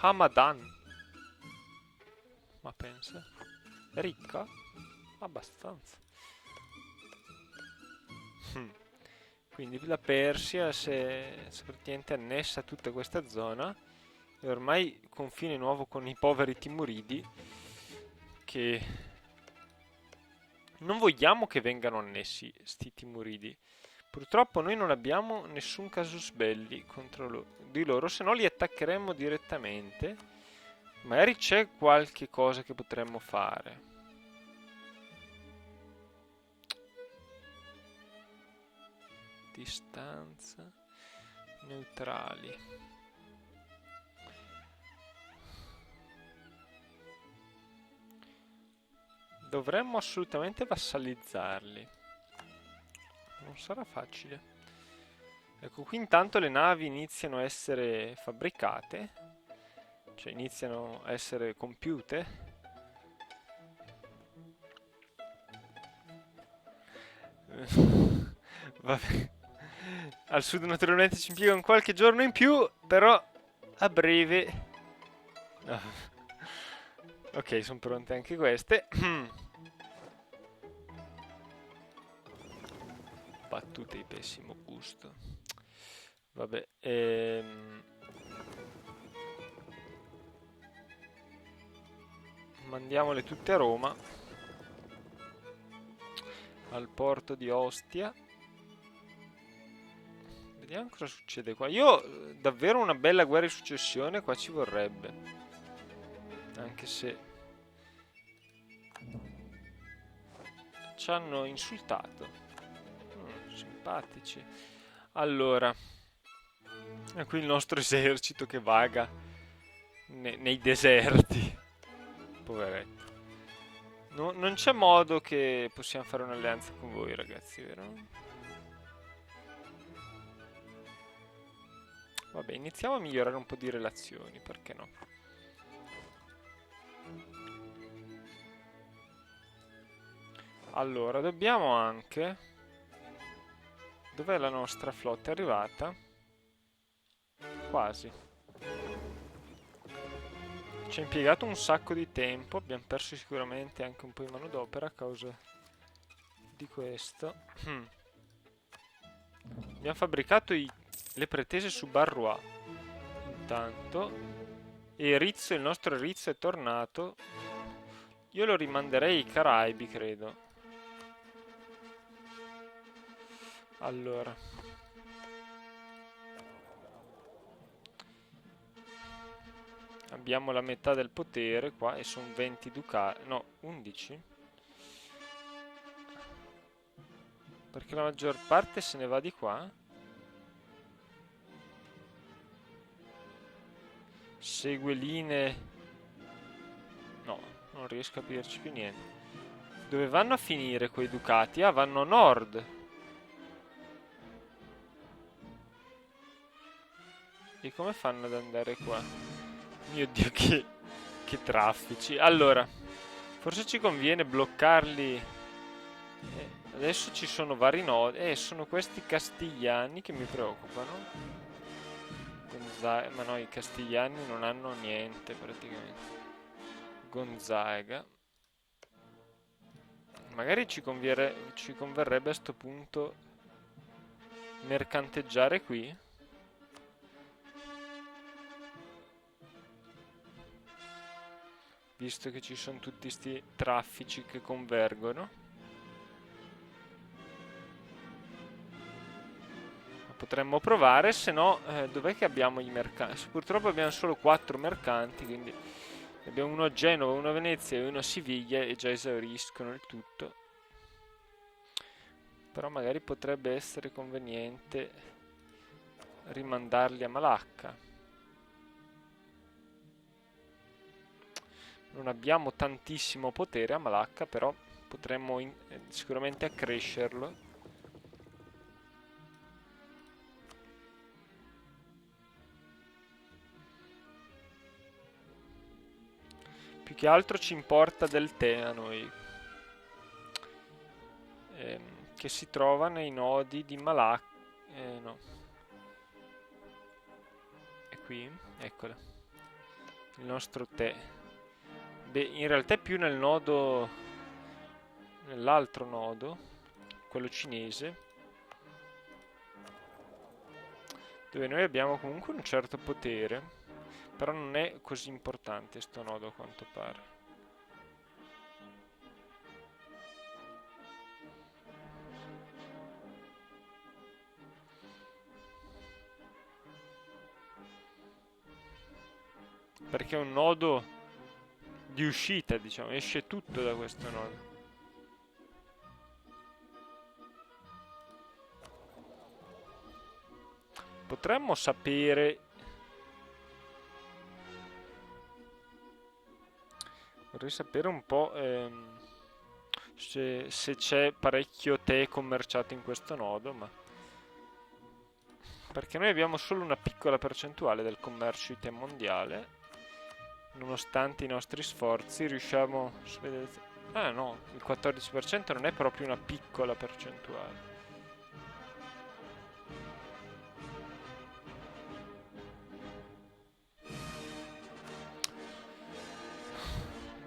A: Hamadan. Ma pensa. È ricca? Abbastanza. Quindi la Persia si è praticamente annessa a tutta questa zona e ormai confine nuovo con i poveri Timuridi, che non vogliamo che vengano annessi sti Timuridi. Purtroppo noi non abbiamo nessun casus belli contro di loro, se no li attaccheremmo direttamente. Magari c'è qualche cosa che potremmo fare. Distanza, neutrali. Dovremmo assolutamente vassalizzarli. Non sarà facile. Ecco, qui intanto le navi iniziano a essere fabbricate, cioè iniziano a essere compiute. Vabbè. Al sud naturalmente ci impiegano qualche giorno in più, però a breve... No. Ok, sono pronte anche queste. Battute di pessimo gusto. Vabbè, mandiamole tutte a Roma, al porto di Ostia. Vediamo cosa succede qua. Io davvero una bella guerra di successione qua ci vorrebbe. Anche se ci hanno insultato. Simpatici. Allora, e qui il nostro esercito che vaga nei deserti. Poveretto. Non c'è modo che possiamo fare un'alleanza con voi, ragazzi, vero? Vabbè, iniziamo a migliorare un po' di relazioni, perché no? Allora, dobbiamo anche... Dov'è la nostra flotta? È arrivata? Quasi. Ci ha impiegato un sacco di tempo, abbiamo perso sicuramente anche un po' di manodopera a causa di questo. Abbiamo fabbricato le pretese su Barrois. Intanto. E Rizzo, il nostro Rizzo è tornato. Io lo rimanderei ai Caraibi, credo. Allora. Abbiamo la metà del potere qua e sono 20 ducati. No, 11. Perché la maggior parte se ne va di qua. Segue linee. No, non riesco a capirci più niente. Dove vanno a finire quei ducati? Ah, vanno a nord. E come fanno ad andare qua? Mio Dio, che traffici. Allora, forse ci conviene bloccarli. Adesso ci sono vari nodi. Sono questi castigliani che mi preoccupano. Ma no, i castigliani non hanno niente praticamente. Gonzaga. Magari ci converrebbe a sto punto mercanteggiare qui. Visto che ci sono tutti sti traffici che convergono. Potremmo provare, se no, dov'è che abbiamo i mercanti? Purtroppo abbiamo solo 4 mercanti, quindi abbiamo uno a Genova, uno a Venezia e uno a Siviglia e già esauriscono il tutto. Però magari potrebbe essere conveniente rimandarli a Malacca. Non abbiamo tantissimo potere a Malacca, però potremmo sicuramente accrescerlo. Più che altro ci importa del tè a noi, che si trova nei nodi di Malacca. No. È qui? Eccola. Il nostro tè. Beh, in realtà è più nell'altro nodo, quello cinese, dove noi abbiamo comunque un certo potere, però non è così importante sto nodo a quanto pare. Perché è un nodo di uscita, diciamo, esce tutto da questo nodo. Potremmo sapere... Vorrei sapere un po' se c'è parecchio tè commerciato in questo nodo, ma... Perché noi abbiamo solo una piccola percentuale del commercio di tè mondiale. Nonostante i nostri sforzi riusciamo... Ah no, il 14% non è proprio una piccola percentuale.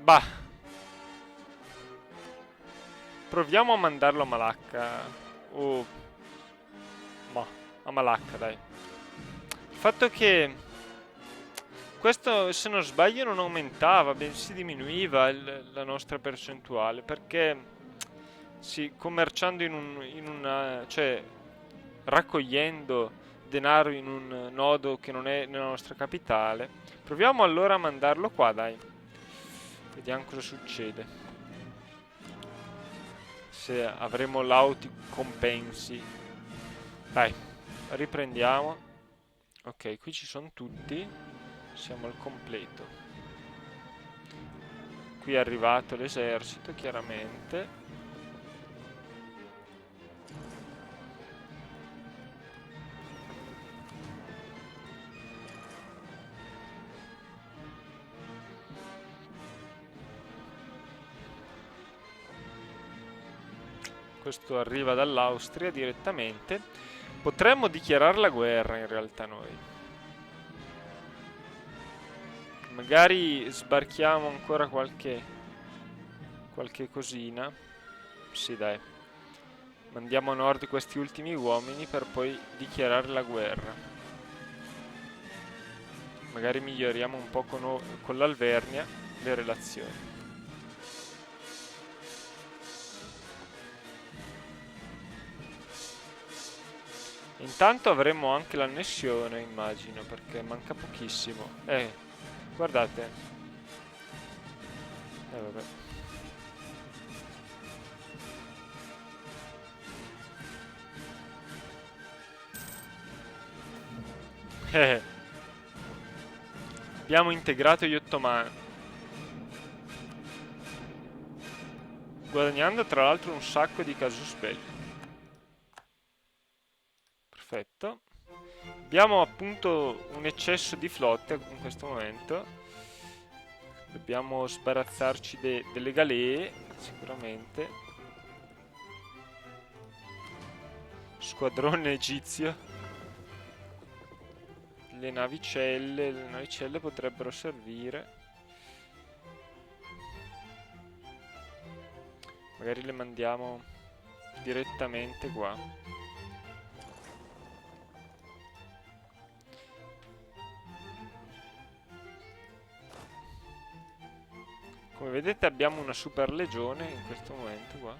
A: Bah. Proviamo a mandarlo a Malacca. Ma, a Malacca, dai. Il fatto che... Questo, se non sbaglio, non aumentava, bensì diminuiva la nostra percentuale, perché sì, commerciando cioè raccogliendo denaro in un nodo che non è nella nostra capitale. Proviamo allora a mandarlo qua, dai. Vediamo cosa succede. Se avremo l'auti compensi. Dai, riprendiamo. Ok, qui ci sono tutti. Siamo al completo. Qui è arrivato l'esercito, chiaramente. Questo arriva dall'Austria direttamente. Potremmo dichiarare la guerra in realtà noi. Magari sbarchiamo ancora qualche cosina. Sì, dai. Mandiamo a nord questi ultimi uomini per poi dichiarare la guerra. Magari miglioriamo un po' con l'Alvernia le relazioni. Intanto avremo anche l'annessione, immagino, perché manca pochissimo. Guardate. Vabbè. Abbiamo integrato gli ottomani. Guadagnando tra l'altro un sacco di casus belli. Perfetto. Abbiamo appunto un eccesso di flotte in questo momento. Dobbiamo sbarazzarci delle galee, sicuramente. Squadrone egizio. Le navicelle potrebbero servire. Magari le mandiamo direttamente qua. Come vedete abbiamo una super legione in questo momento qua.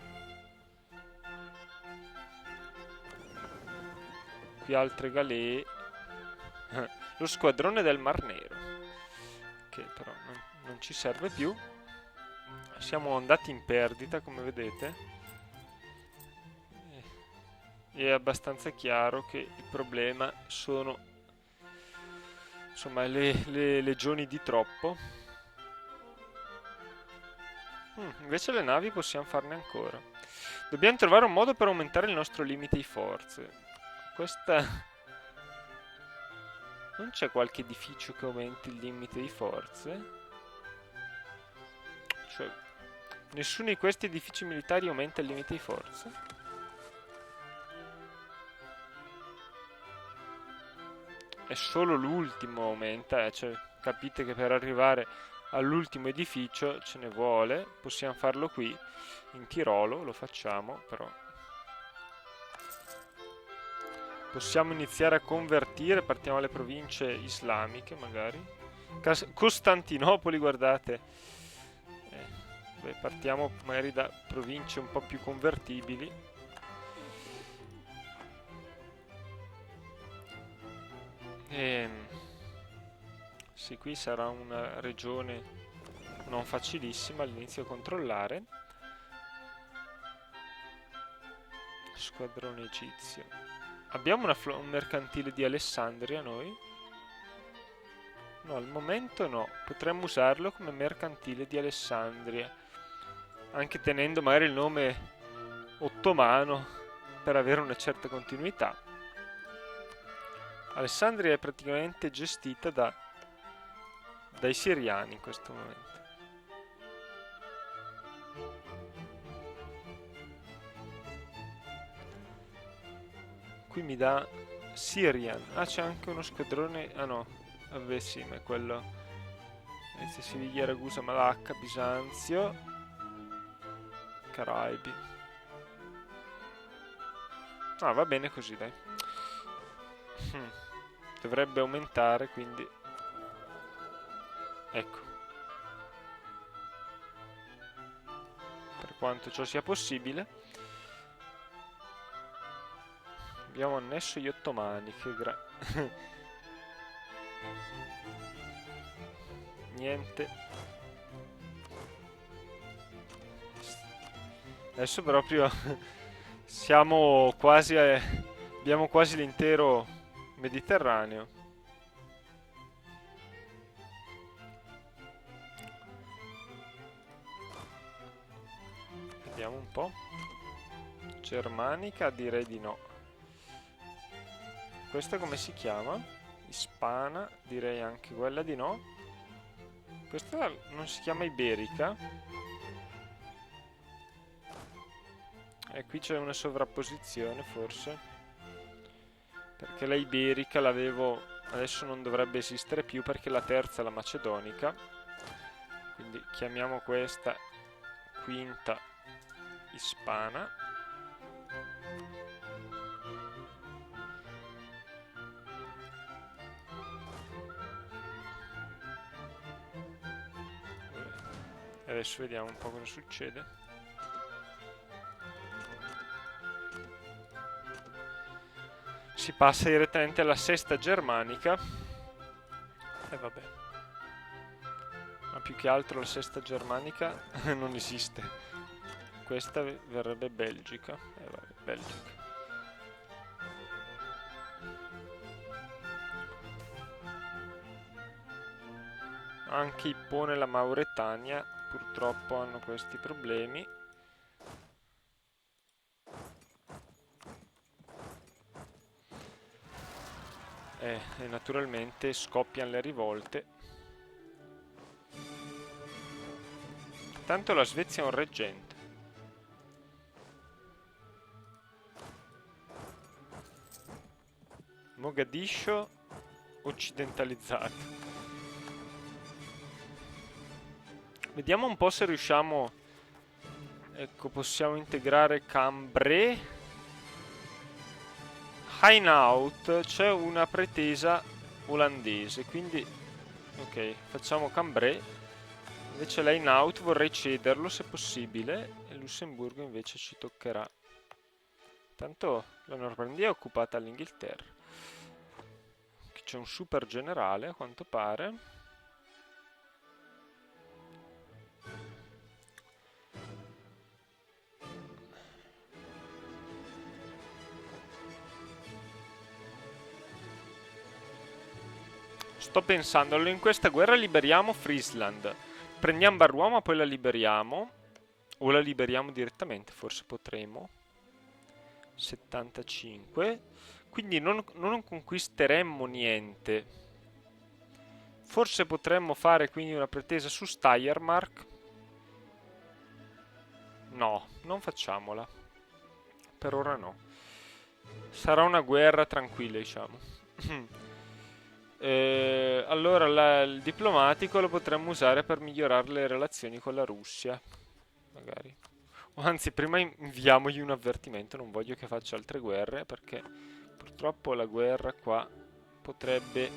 A: Qui altre galee. Lo squadrone del Mar Nero, che però non ci serve più. Siamo andati in perdita, come vedete. È abbastanza chiaro che il problema sono, insomma, le legioni di troppo. Invece le navi possiamo farne ancora. Dobbiamo trovare un modo per aumentare il nostro limite di forze. Questa... Non c'è qualche edificio che aumenti il limite di forze? Cioè, nessuno di questi edifici militari aumenta il limite di forze? È solo l'ultimo aumenta, cioè capite che per arrivare all'ultimo edificio ce ne vuole. Possiamo farlo qui, in Tirolo, lo facciamo, però. Possiamo iniziare a convertire, partiamo dalle province islamiche magari. Costantinopoli, guardate. Beh, partiamo magari da province un po' più convertibili. Sì, qui sarà una regione non facilissima all'inizio a controllare. Squadrone egizio. Abbiamo un mercantile di Alessandria noi? No, al momento no. Potremmo usarlo come mercantile di Alessandria. Anche tenendo magari il nome ottomano per avere una certa continuità. Alessandria è praticamente gestita dai siriani in questo momento. Qui mi dà Syrian. Ah, c'è anche uno squadrone. Ah no, vabbè sì, ma è quello. Venezia, Siviglia, Ragusa, Malacca, Bisanzio, Caraibi. Ah, va bene così, dai. Dovrebbe aumentare, quindi. Ecco. Per quanto ciò sia possibile. Abbiamo annesso gli ottomani, che niente. Adesso proprio siamo quasi abbiamo quasi l'intero Mediterraneo. Vediamo un po'. Germanica direi di no. Questa come si chiama? Ispana, direi anche quella di no. Questa non si chiama iberica. E qui c'è una sovrapposizione forse. Perché la iberica l'avevo... Adesso non dovrebbe esistere più perché la terza è la macedonica. Quindi chiamiamo questa quinta ispana. Adesso vediamo un po' cosa succede. Si passa direttamente alla sesta germanica. E vabbè. Ma più che altro la sesta germanica non esiste. Questa verrebbe Belgica. Vabbè, Belgica. Anche Ippone e la Mauretania purtroppo hanno questi problemi. E naturalmente scoppiano le rivolte. Tanto la Svezia è un reggente. Mogadiscio occidentalizzato. Vediamo un po' se riusciamo... Ecco, possiamo integrare Cambrai. Hainaut, c'è una pretesa olandese, quindi... Ok, facciamo Cambrai. Invece l'Hainaut vorrei cederlo se possibile. E Lussemburgo invece ci toccherà. Tanto la Normandia è occupata all'Inghilterra. C'è un super generale a quanto pare. Sto pensando, allora in questa guerra liberiamo Friesland. Prendiamo Barrois ma poi la liberiamo. O la liberiamo direttamente, forse potremo. 75. Quindi non conquisteremmo niente. Forse potremmo fare quindi una pretesa su Steiermark. No, non facciamola. Per ora no. Sarà una guerra tranquilla, diciamo. Allora il diplomatico lo potremmo usare per migliorare le relazioni con la Russia. Magari. O anzi, prima inviamogli un avvertimento. Non voglio che faccia altre guerre perché purtroppo la guerra qua potrebbe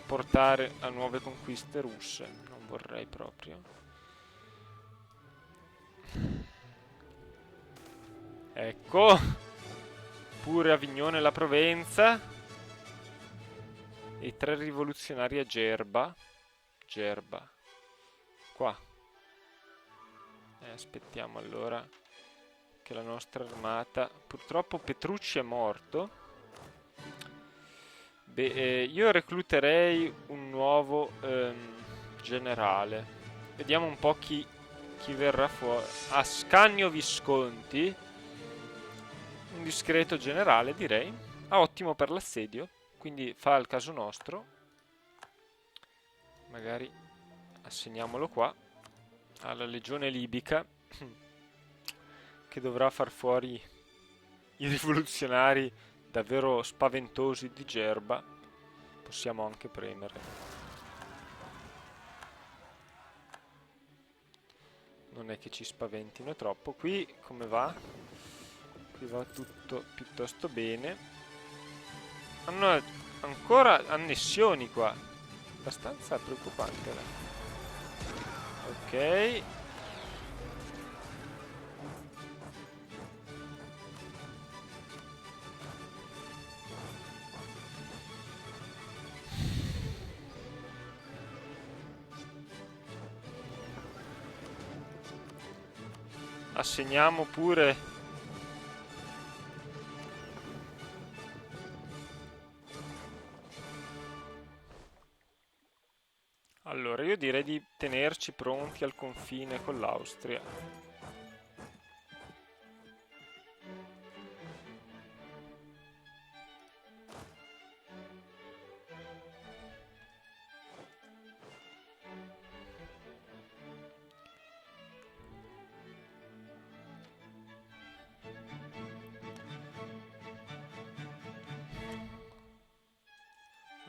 A: portare a nuove conquiste russe. Non vorrei proprio. Ecco. Pure Avignone e la Provenza. E 3 rivoluzionari a Gerba. Gerba. Qua. Aspettiamo allora che la nostra armata... Purtroppo Petrucci è morto. Beh, io recluterei un nuovo generale. Vediamo un po' chi verrà fuori. Ascanio Visconti. Un discreto generale, direi. Ottimo per l'assedio. Quindi fa il caso nostro. Magari assegniamolo qua. Alla legione libica. Che dovrà far fuori i rivoluzionari davvero spaventosi di Gerba. Possiamo anche premere. Non è che ci spaventino troppo. Qui come va? Qui va tutto piuttosto bene. Hanno ancora annessioni qua. Abbastanza preoccupante. Ok.
B: assegniamo pure. Allora, io direi di tenerci pronti al confine con l'Austria.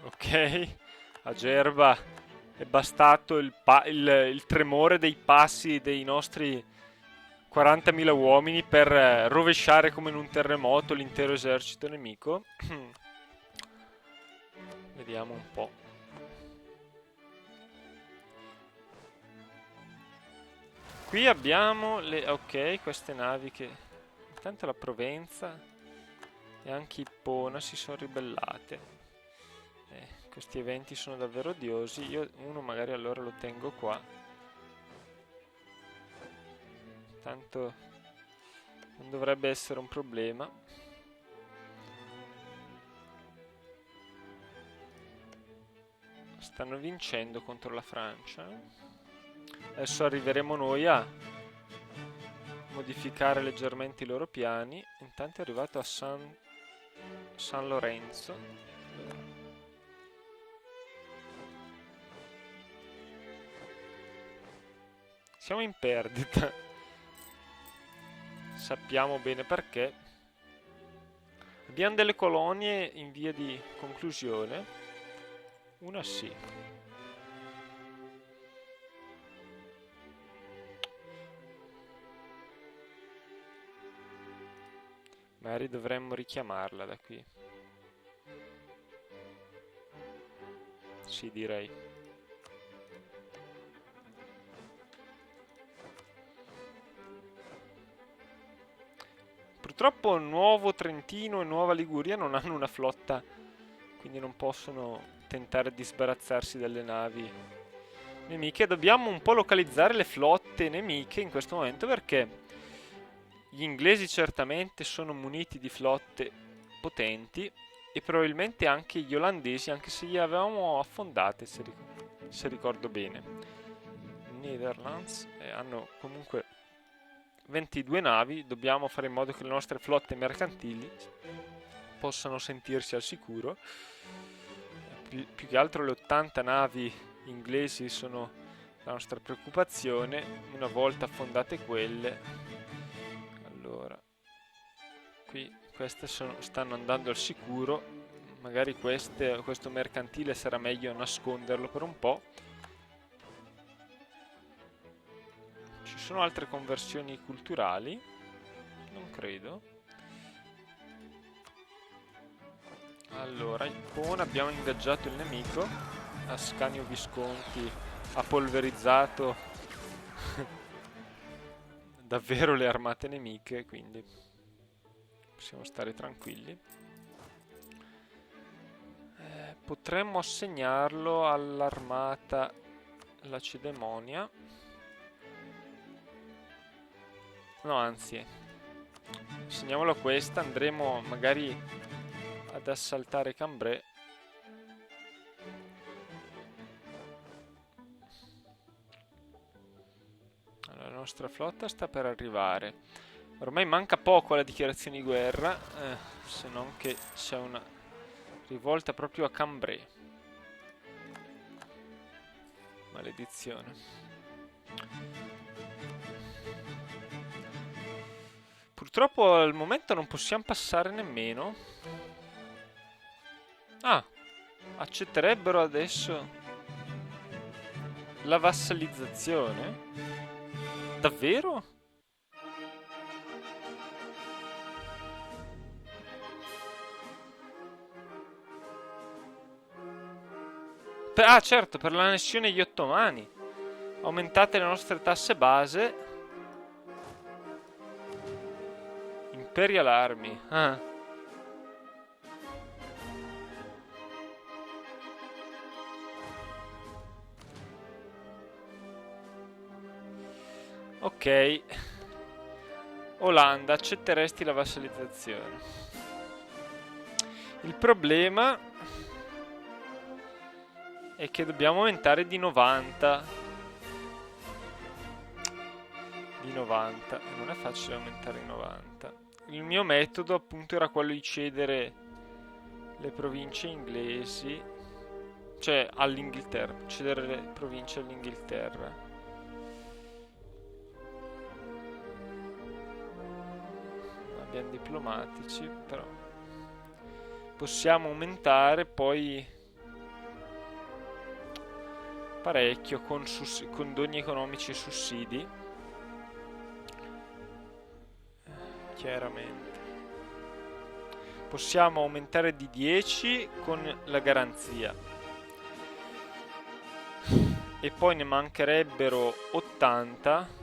B: Ok, a Gerba è bastato il tremore dei passi dei nostri 40.000 uomini per rovesciare come in un terremoto l'intero esercito nemico. Vediamo un po'. Qui abbiamo le. Ok, queste navi che. Intanto la Provenza e anche Ippona si sono ribellate. Questi eventi sono davvero odiosi. Io uno magari allora lo tengo qua. Tanto non dovrebbe essere un problema. Stanno vincendo contro la Francia. Adesso arriveremo noi a modificare leggermente i loro piani. Intanto è arrivato a San Lorenzo. Siamo in perdita. Sappiamo bene perché. Abbiamo delle colonie in via di conclusione. Una sì. Magari dovremmo richiamarla da qui. Sì, direi. Purtroppo Nuovo Trentino e Nuova Liguria non hanno una flotta, quindi non possono tentare di sbarazzarsi dalle navi nemiche. Dobbiamo un po' localizzare le flotte nemiche in questo momento perché gli inglesi certamente sono muniti di flotte potenti e probabilmente anche gli olandesi, anche se li avevamo affondate, se ricordo bene. Netherlands hanno comunque 22 navi, dobbiamo fare in modo che le nostre flotte mercantili possano sentirsi al sicuro. Più che altro le 80 navi inglesi sono la nostra preoccupazione. Una volta affondate quelle, allora, qui queste stanno andando al sicuro. Magari questo mercantile sarà meglio nasconderlo per un po'. Ci sono altre conversioni culturali? Non credo. Allora, Ippona, abbiamo ingaggiato il nemico. Ascanio Visconti ha polverizzato davvero le armate nemiche, quindi possiamo stare tranquilli. Potremmo assegnarlo all'armata Lacedemonia. No, anzi, assegniamolo a questa, andremo magari ad assaltare Cambrai. Allora, la nostra flotta sta per arrivare. Ormai manca poco alla dichiarazione di guerra, se non che c'è una rivolta proprio a Cambrai. Maledizione. Purtroppo al momento non possiamo passare nemmeno. Ah, accetterebbero adesso la vassalizzazione? Davvero? Ah, certo, per l'annessione degli ottomani. Aumentate le nostre tasse base. Imperial Army. Ah. Ok. Olanda, accetteresti la vassalizzazione? Il problema è che dobbiamo aumentare di 90. Di 90. E non è facile aumentare di 90. Il mio metodo appunto era quello di cedere le province inglesi, cioè all'Inghilterra, cedere le province all'Inghilterra. Abbiamo diplomatici, però possiamo aumentare poi parecchio con doni economici e sussidi, chiaramente. Possiamo aumentare di 10 con la garanzia e poi ne mancherebbero 80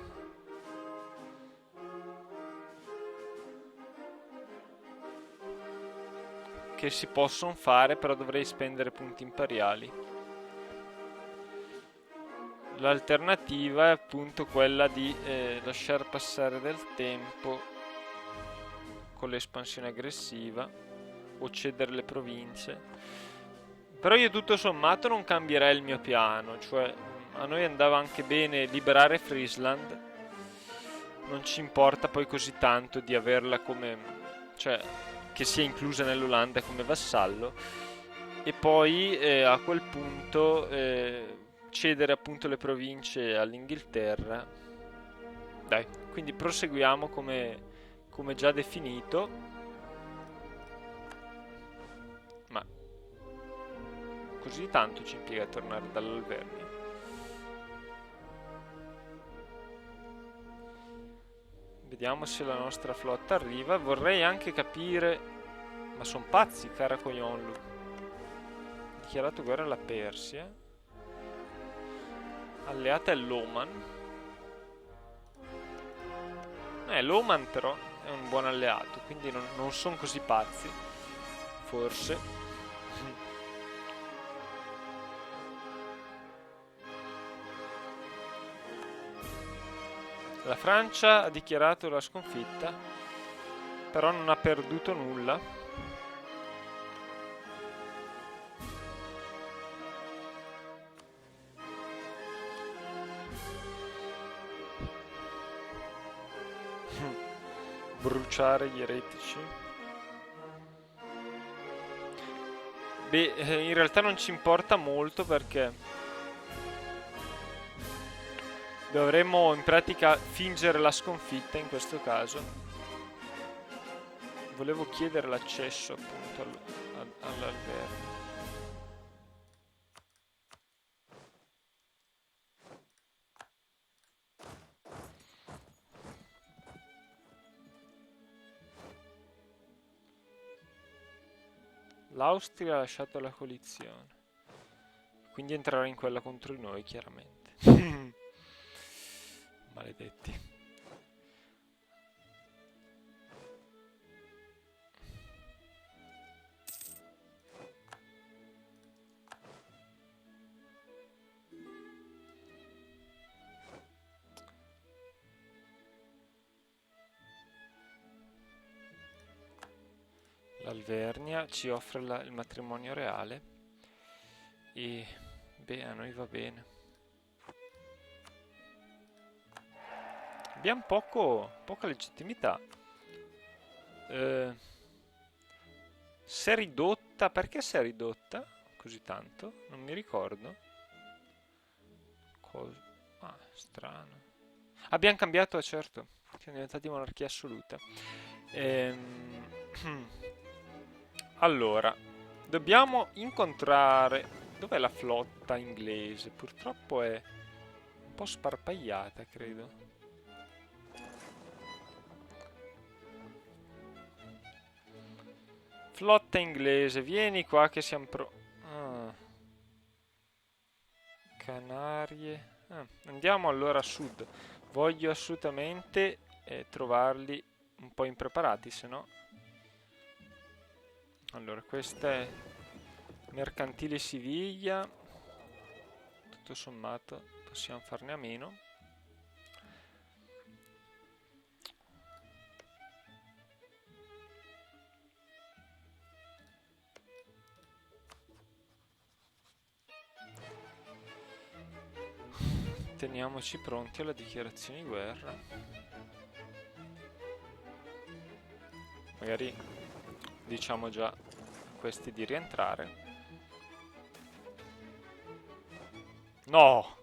B: che si possono fare, però dovrei spendere punti imperiali. L'alternativa è appunto quella di lasciar passare del tempo con l'espansione aggressiva o cedere le province. Però io tutto sommato non cambierei il mio piano, cioè a noi andava anche bene liberare Friesland, non ci importa poi così tanto di averla come, cioè che sia inclusa nell'Olanda come vassallo, e poi a quel punto cedere appunto le province all'Inghilterra. Dai, quindi proseguiamo come già definito, ma così tanto ci impiega a tornare dall'Alvernia. Vediamo se la nostra flotta arriva. Vorrei anche capire, ma sono pazzi, Karakoyonlu. Dichiarato guerra alla Persia, alleata è l'Oman. L'Oman però è un buon alleato, quindi non sono così pazzi, forse. La Francia ha dichiarato la sconfitta, però non ha perduto nulla. Bruciare gli eretici. Beh, in realtà non ci importa molto perché dovremmo in pratica fingere la sconfitta in questo caso. Volevo chiedere l'accesso appunto all'Alvernia. L'Austria ha lasciato la coalizione, quindi entrerà in quella contro di noi, chiaramente. Maledetti. L'Alvernia ci offre il matrimonio reale e beh, a noi va bene. Abbiamo poca legittimità. Si è ridotta, perché si è ridotta così tanto? Non mi ricordo. Strano. Abbiamo cambiato, certo, siamo diventati monarchia assoluta. Allora, dobbiamo incontrare... Dov'è la flotta inglese? Purtroppo è un po' sparpagliata, credo. Flotta inglese, vieni qua che siamo Canarie. Andiamo allora a sud. Voglio assolutamente trovarli un po' impreparati, se no... Allora, questa è Mercantile Siviglia. Tutto sommato possiamo farne a meno. Teniamoci pronti alla dichiarazione di guerra. Magari diciamo già a questi di rientrare. No!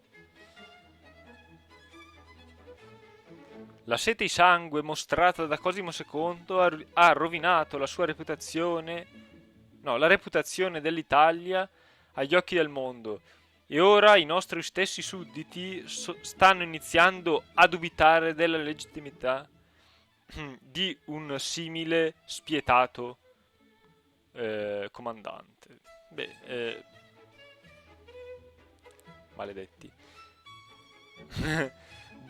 B: La sete di sangue mostrata da Cosimo II ha rovinato la sua reputazione, no, la reputazione dell'Italia agli occhi del mondo. E ora i nostri stessi sudditi stanno iniziando a dubitare della legittimità di un simile spietato comandante. Beh, maledetti.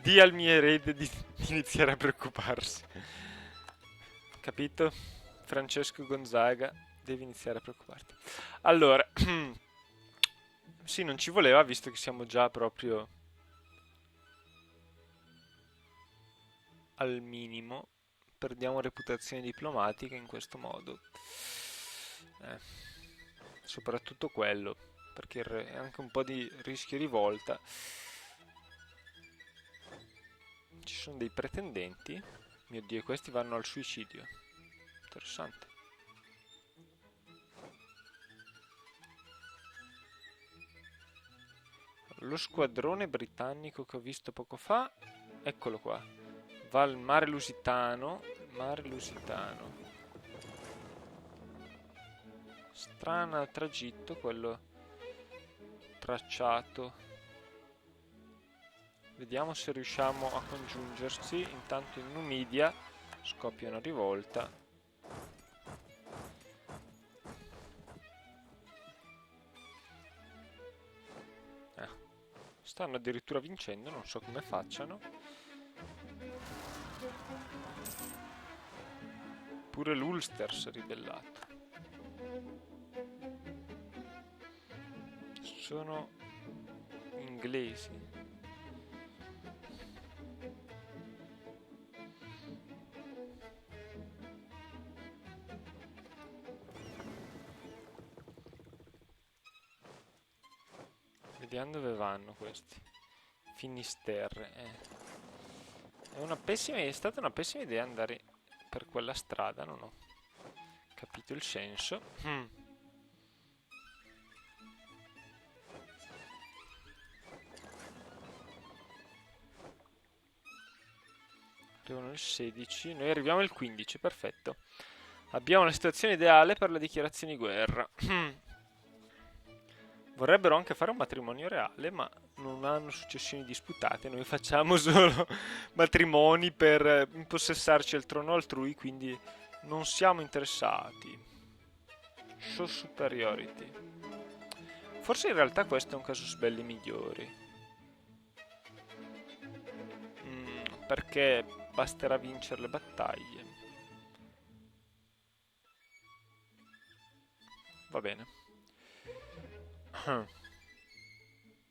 B: Di al mio erede di iniziare a preoccuparsi. Capito? Francesco Gonzaga, devi iniziare a preoccuparti. Allora, sì, non ci voleva, visto che siamo già proprio al minimo. Perdiamo reputazione diplomatica in questo modo. Soprattutto quello, perché è anche un po' di rischio rivolta. Ci sono dei pretendenti. Mio Dio, questi vanno al suicidio. Interessante. Lo squadrone britannico che ho visto poco fa, eccolo qua. Va al mare Lusitano. Mare Lusitano. Strano tragitto quello tracciato. Vediamo se riusciamo a congiungerci. Intanto in Numidia scoppia una rivolta. Stanno addirittura vincendo, non so come facciano. Pure l'Ulster si è ribellato. Sono inglesi. Vediamo dove vanno questi. Finisterre. È stata una pessima idea andare per quella strada, non ho capito il senso. Arrivano il 16, noi arriviamo il 15, perfetto. Abbiamo la situazione ideale per la dichiarazione di guerra. Vorrebbero anche fare un matrimonio reale, ma non hanno successioni disputate. Noi facciamo solo matrimoni per impossessarci del trono altrui, quindi non siamo interessati. Show superiority. Forse in realtà questo è un casus belli migliori. Perché basterà vincere le battaglie. Va bene.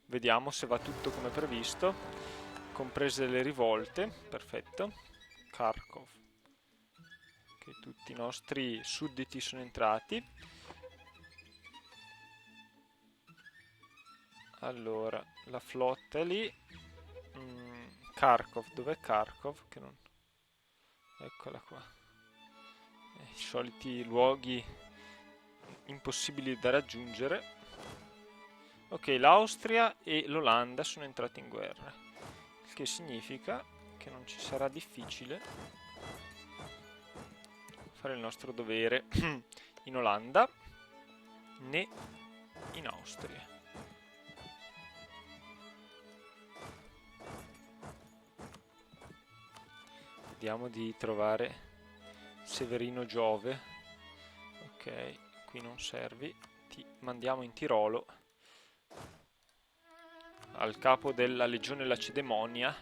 B: Vediamo se va tutto come previsto, comprese le rivolte. Perfetto. Kharkov, che tutti i nostri sudditi sono entrati. Allora, la flotta è lì. Kharkov, dov'è Kharkov? Che non... Eccola qua. I soliti luoghi impossibili da raggiungere. Ok, l'Austria e l'Olanda sono entrati in guerra, il che significa che non ci sarà difficile fare il nostro dovere in Olanda né in Austria. Vediamo di trovare Severino Giove. Ok, qui non servi, ti mandiamo in Tirolo al capo della legione Lacedemonia.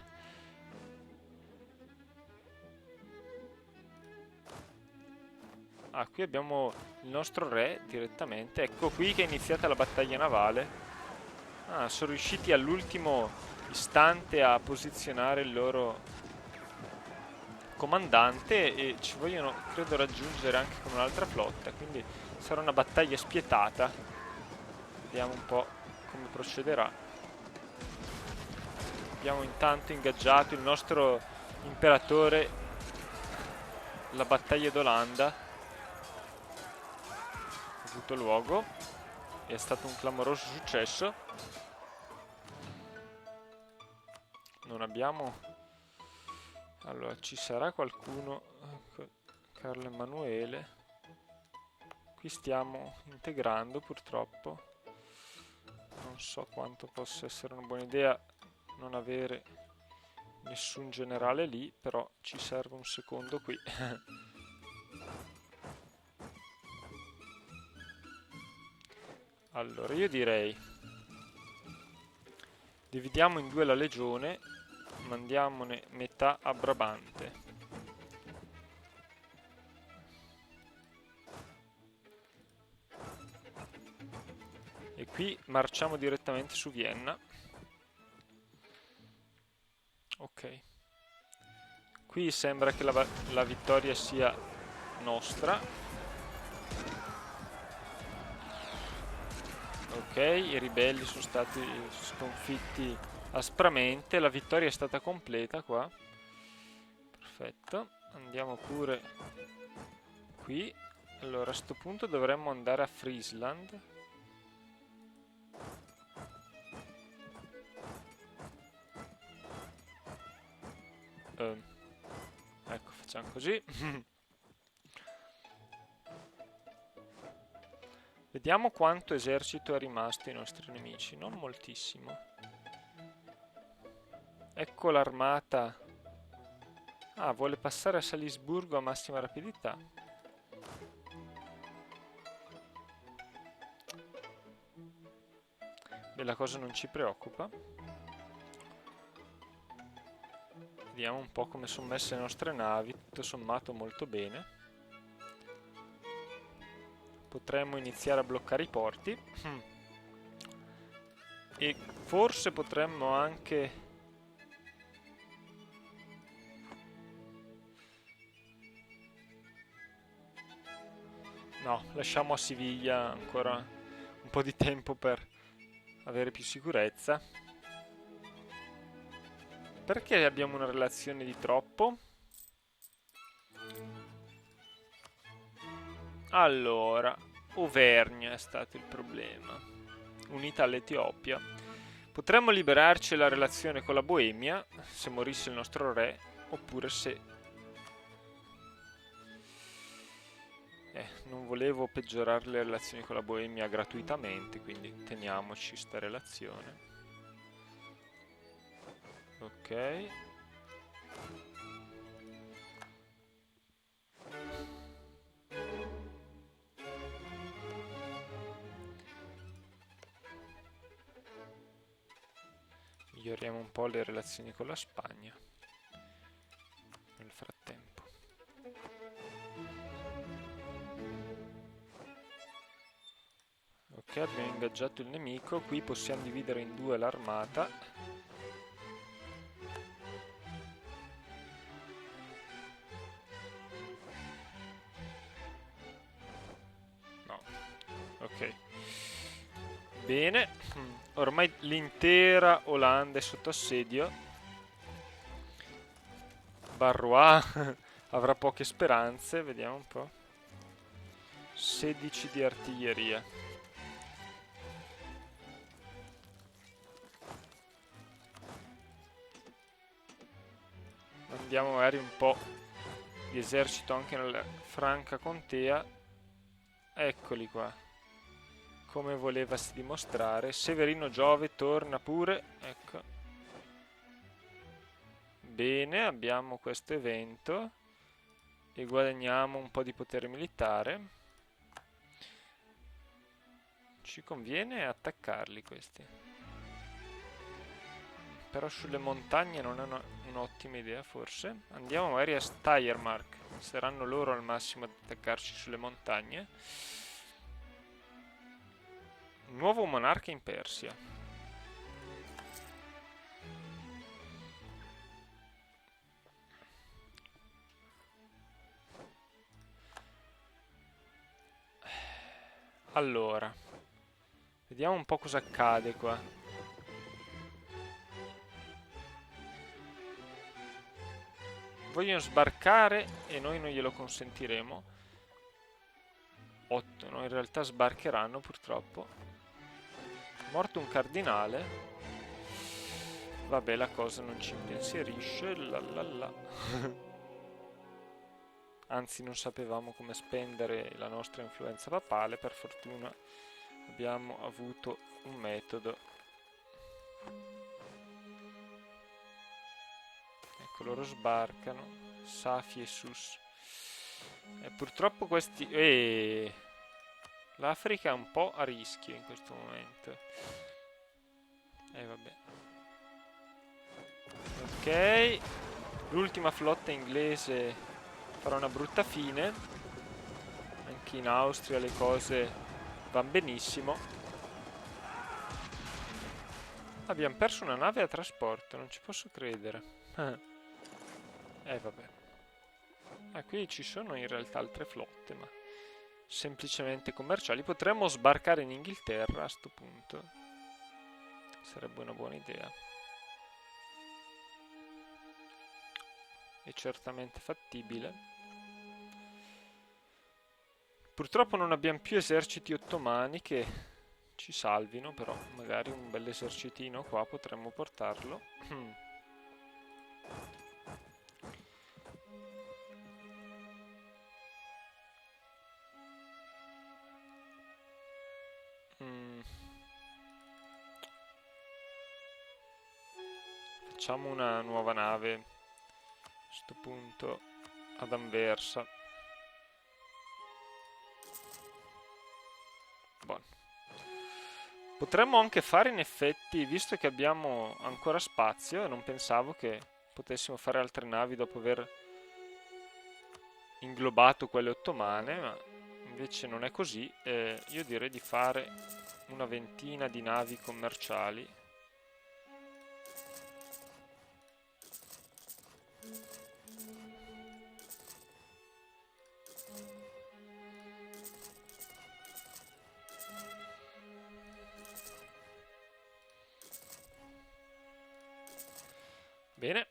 B: Ah, qui abbiamo il nostro re direttamente. Ecco qui che è iniziata la battaglia navale. Ah, sono riusciti all'ultimo istante a posizionare il loro comandante e ci vogliono, credo, raggiungere anche con un'altra flotta, quindi sarà una battaglia spietata. Vediamo un po' come procederà. Abbiamo intanto ingaggiato il nostro imperatore, la battaglia d'Olanda ha avuto luogo e è stato un clamoroso successo. Non abbiamo... Allora, ci sarà qualcuno... Carlo Emanuele. Qui stiamo integrando purtroppo. Non so quanto possa essere una buona idea non avere nessun generale lì, però ci serve un secondo qui. Allora, io direi dividiamo in due la legione, mandiamone metà a Brabante. E qui marciamo direttamente su Vienna. Ok. Qui sembra che la vittoria sia nostra. Ok, i ribelli sono stati sconfitti aspramente. La vittoria è stata completa qua. Perfetto. Andiamo pure qui. Allora, a sto punto dovremmo andare a Friesland. Ecco, facciamo così. Vediamo quanto esercito è rimasto ai nostri nemici. Non moltissimo. Ecco l'armata. Ah, vuole passare a Salisburgo a massima rapidità. Beh, la cosa non ci preoccupa. Vediamo un po' come sono messe le nostre navi. Tutto sommato molto bene. Potremmo iniziare a bloccare i porti. E forse potremmo anche... No, lasciamo a Siviglia ancora un po' di tempo per avere più sicurezza. Perché abbiamo una relazione di troppo? Allora, Auvergne è stato il problema, unita all'Etiopia. Potremmo liberarci della relazione con la Boemia, se morisse il nostro re, oppure se... non volevo peggiorare le relazioni con la Boemia gratuitamente, quindi teniamoci sta relazione. Ok. Miglioriamo un po' le relazioni con la Spagna nel frattempo. Ok, abbiamo ingaggiato il nemico. Qui possiamo dividere in due l'armata. No. Ok. Bene. Ormai l'intera Olanda è sotto assedio. Barrois avrà poche speranze. Vediamo un po'. 16 di artiglieria. Mandiamo magari un po' di esercito anche nella Franca Contea. Eccoli qua. Come volevasi dimostrare. Severino Giove torna pure. Ecco. Bene, abbiamo questo evento. E guadagniamo un po' di potere militare. Ci conviene attaccarli questi. Però sulle montagne non è un'ottima idea forse. Andiamo magari a Steiermark. Saranno loro al massimo ad attaccarci sulle montagne. Nuovo monarca in Persia. Allora, vediamo un po' cosa accade qua. Vogliono sbarcare e noi non glielo consentiremo. 8, no? In realtà sbarcheranno purtroppo. Morto un cardinale. Vabbè, la cosa non ci impensierisce. Anzi, non sapevamo come spendere la nostra influenza papale. Per fortuna abbiamo avuto un metodo. Ecco, loro sbarcano. Safi e Sus. E purtroppo questi... l'Africa è un po' a rischio in questo momento. Vabbè. Ok. L'ultima flotta inglese farà una brutta fine. Anche in Austria le cose vanno benissimo. Abbiamo perso una nave a trasporto, non ci posso credere. Vabbè. Qui ci sono in realtà altre flotte, ma semplicemente commerciali. Potremmo sbarcare in Inghilterra a sto punto. Sarebbe una buona idea. È certamente fattibile. Purtroppo non abbiamo più eserciti ottomani che ci salvino, però magari un bel esercitino qua potremmo portarlo. Facciamo una nuova nave a questo punto ad Anversa. Buono. Potremmo anche fare in effetti, visto che abbiamo ancora spazio, e non pensavo che potessimo fare altre navi dopo aver inglobato quelle ottomane, ma invece non è così. Io direi di fare una ventina di navi commerciali. Bene.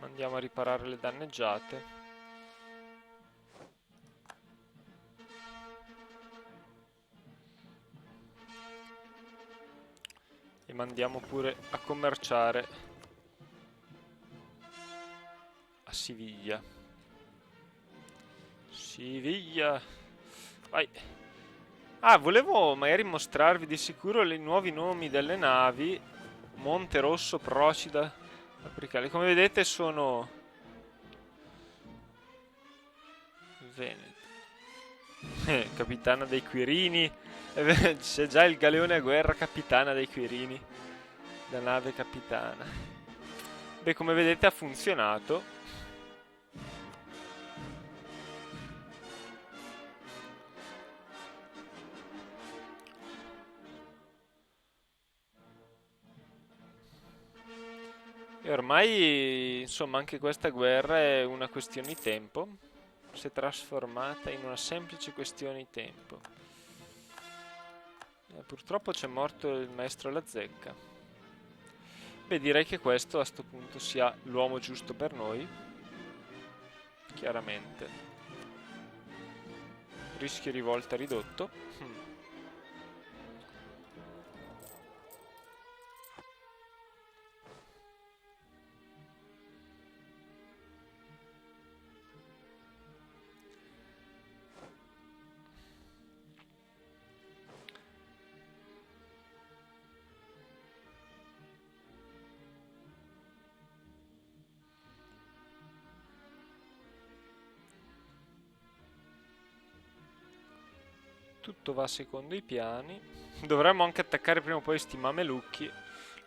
B: Andiamo a riparare le danneggiate. E mandiamo pure a commerciare a Siviglia. Siviglia. Vai. Volevo magari mostrarvi di sicuro i nuovi nomi delle navi. Monte Rosso, Procida, Apricale. Come vedete sono Veneto. Capitana dei Quirini. C'è già il galeone a guerra, capitana dei Quirini. La nave capitana. Beh, come vedete ha funzionato. E ormai, insomma, anche questa guerra è una questione di tempo. Si è trasformata in una semplice questione di tempo. Purtroppo c'è morto il maestro La Zecca. Beh, direi che questo a sto punto sia l'uomo giusto per noi. Chiaramente. Rischio rivolta ridotto. Tutto va secondo i piani. Dovremmo anche attaccare prima o poi sti mamelucchi. Il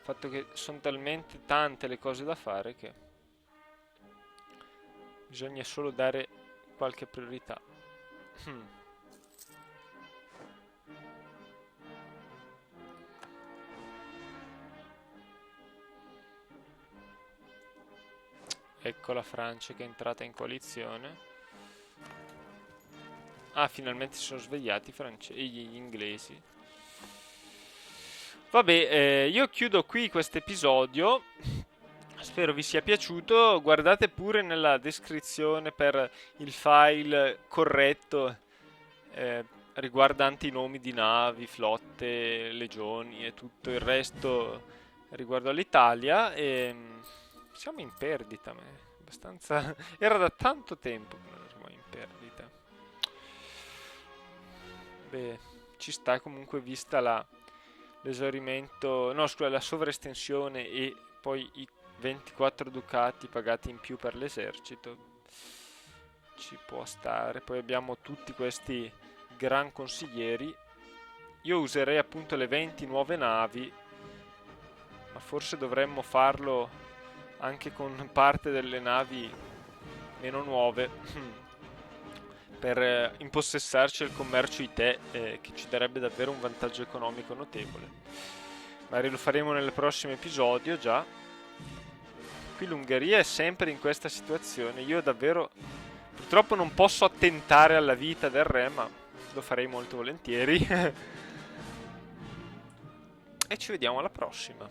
B: fatto che sono talmente tante le cose da fare che bisogna solo dare qualche priorità. Ecco la Francia che è entrata in coalizione. Ah, finalmente si sono svegliati gli inglesi. Vabbè, io chiudo qui questo episodio. Spero vi sia piaciuto. Guardate pure nella descrizione per il file corretto riguardante i nomi di navi, flotte, legioni e tutto il resto riguardo all'Italia. E siamo in perdita, abbastanza. Era da tanto tempo che non eravamo in perdita. Beh, ci sta comunque vista l'esaurimento, no, scusa, la sovraestensione e poi i 24 ducati pagati in più per l'esercito. Ci può stare. Poi abbiamo tutti questi gran consiglieri. Io userei appunto le 20 nuove navi, ma forse dovremmo farlo anche con parte delle navi meno nuove per impossessarci del commercio IT, che ci darebbe davvero un vantaggio economico notevole. Magari lo faremo nel prossimo episodio già. Qui l'Ungheria è sempre in questa situazione. Io davvero purtroppo non posso attentare alla vita del re, ma lo farei molto volentieri. E ci vediamo alla prossima.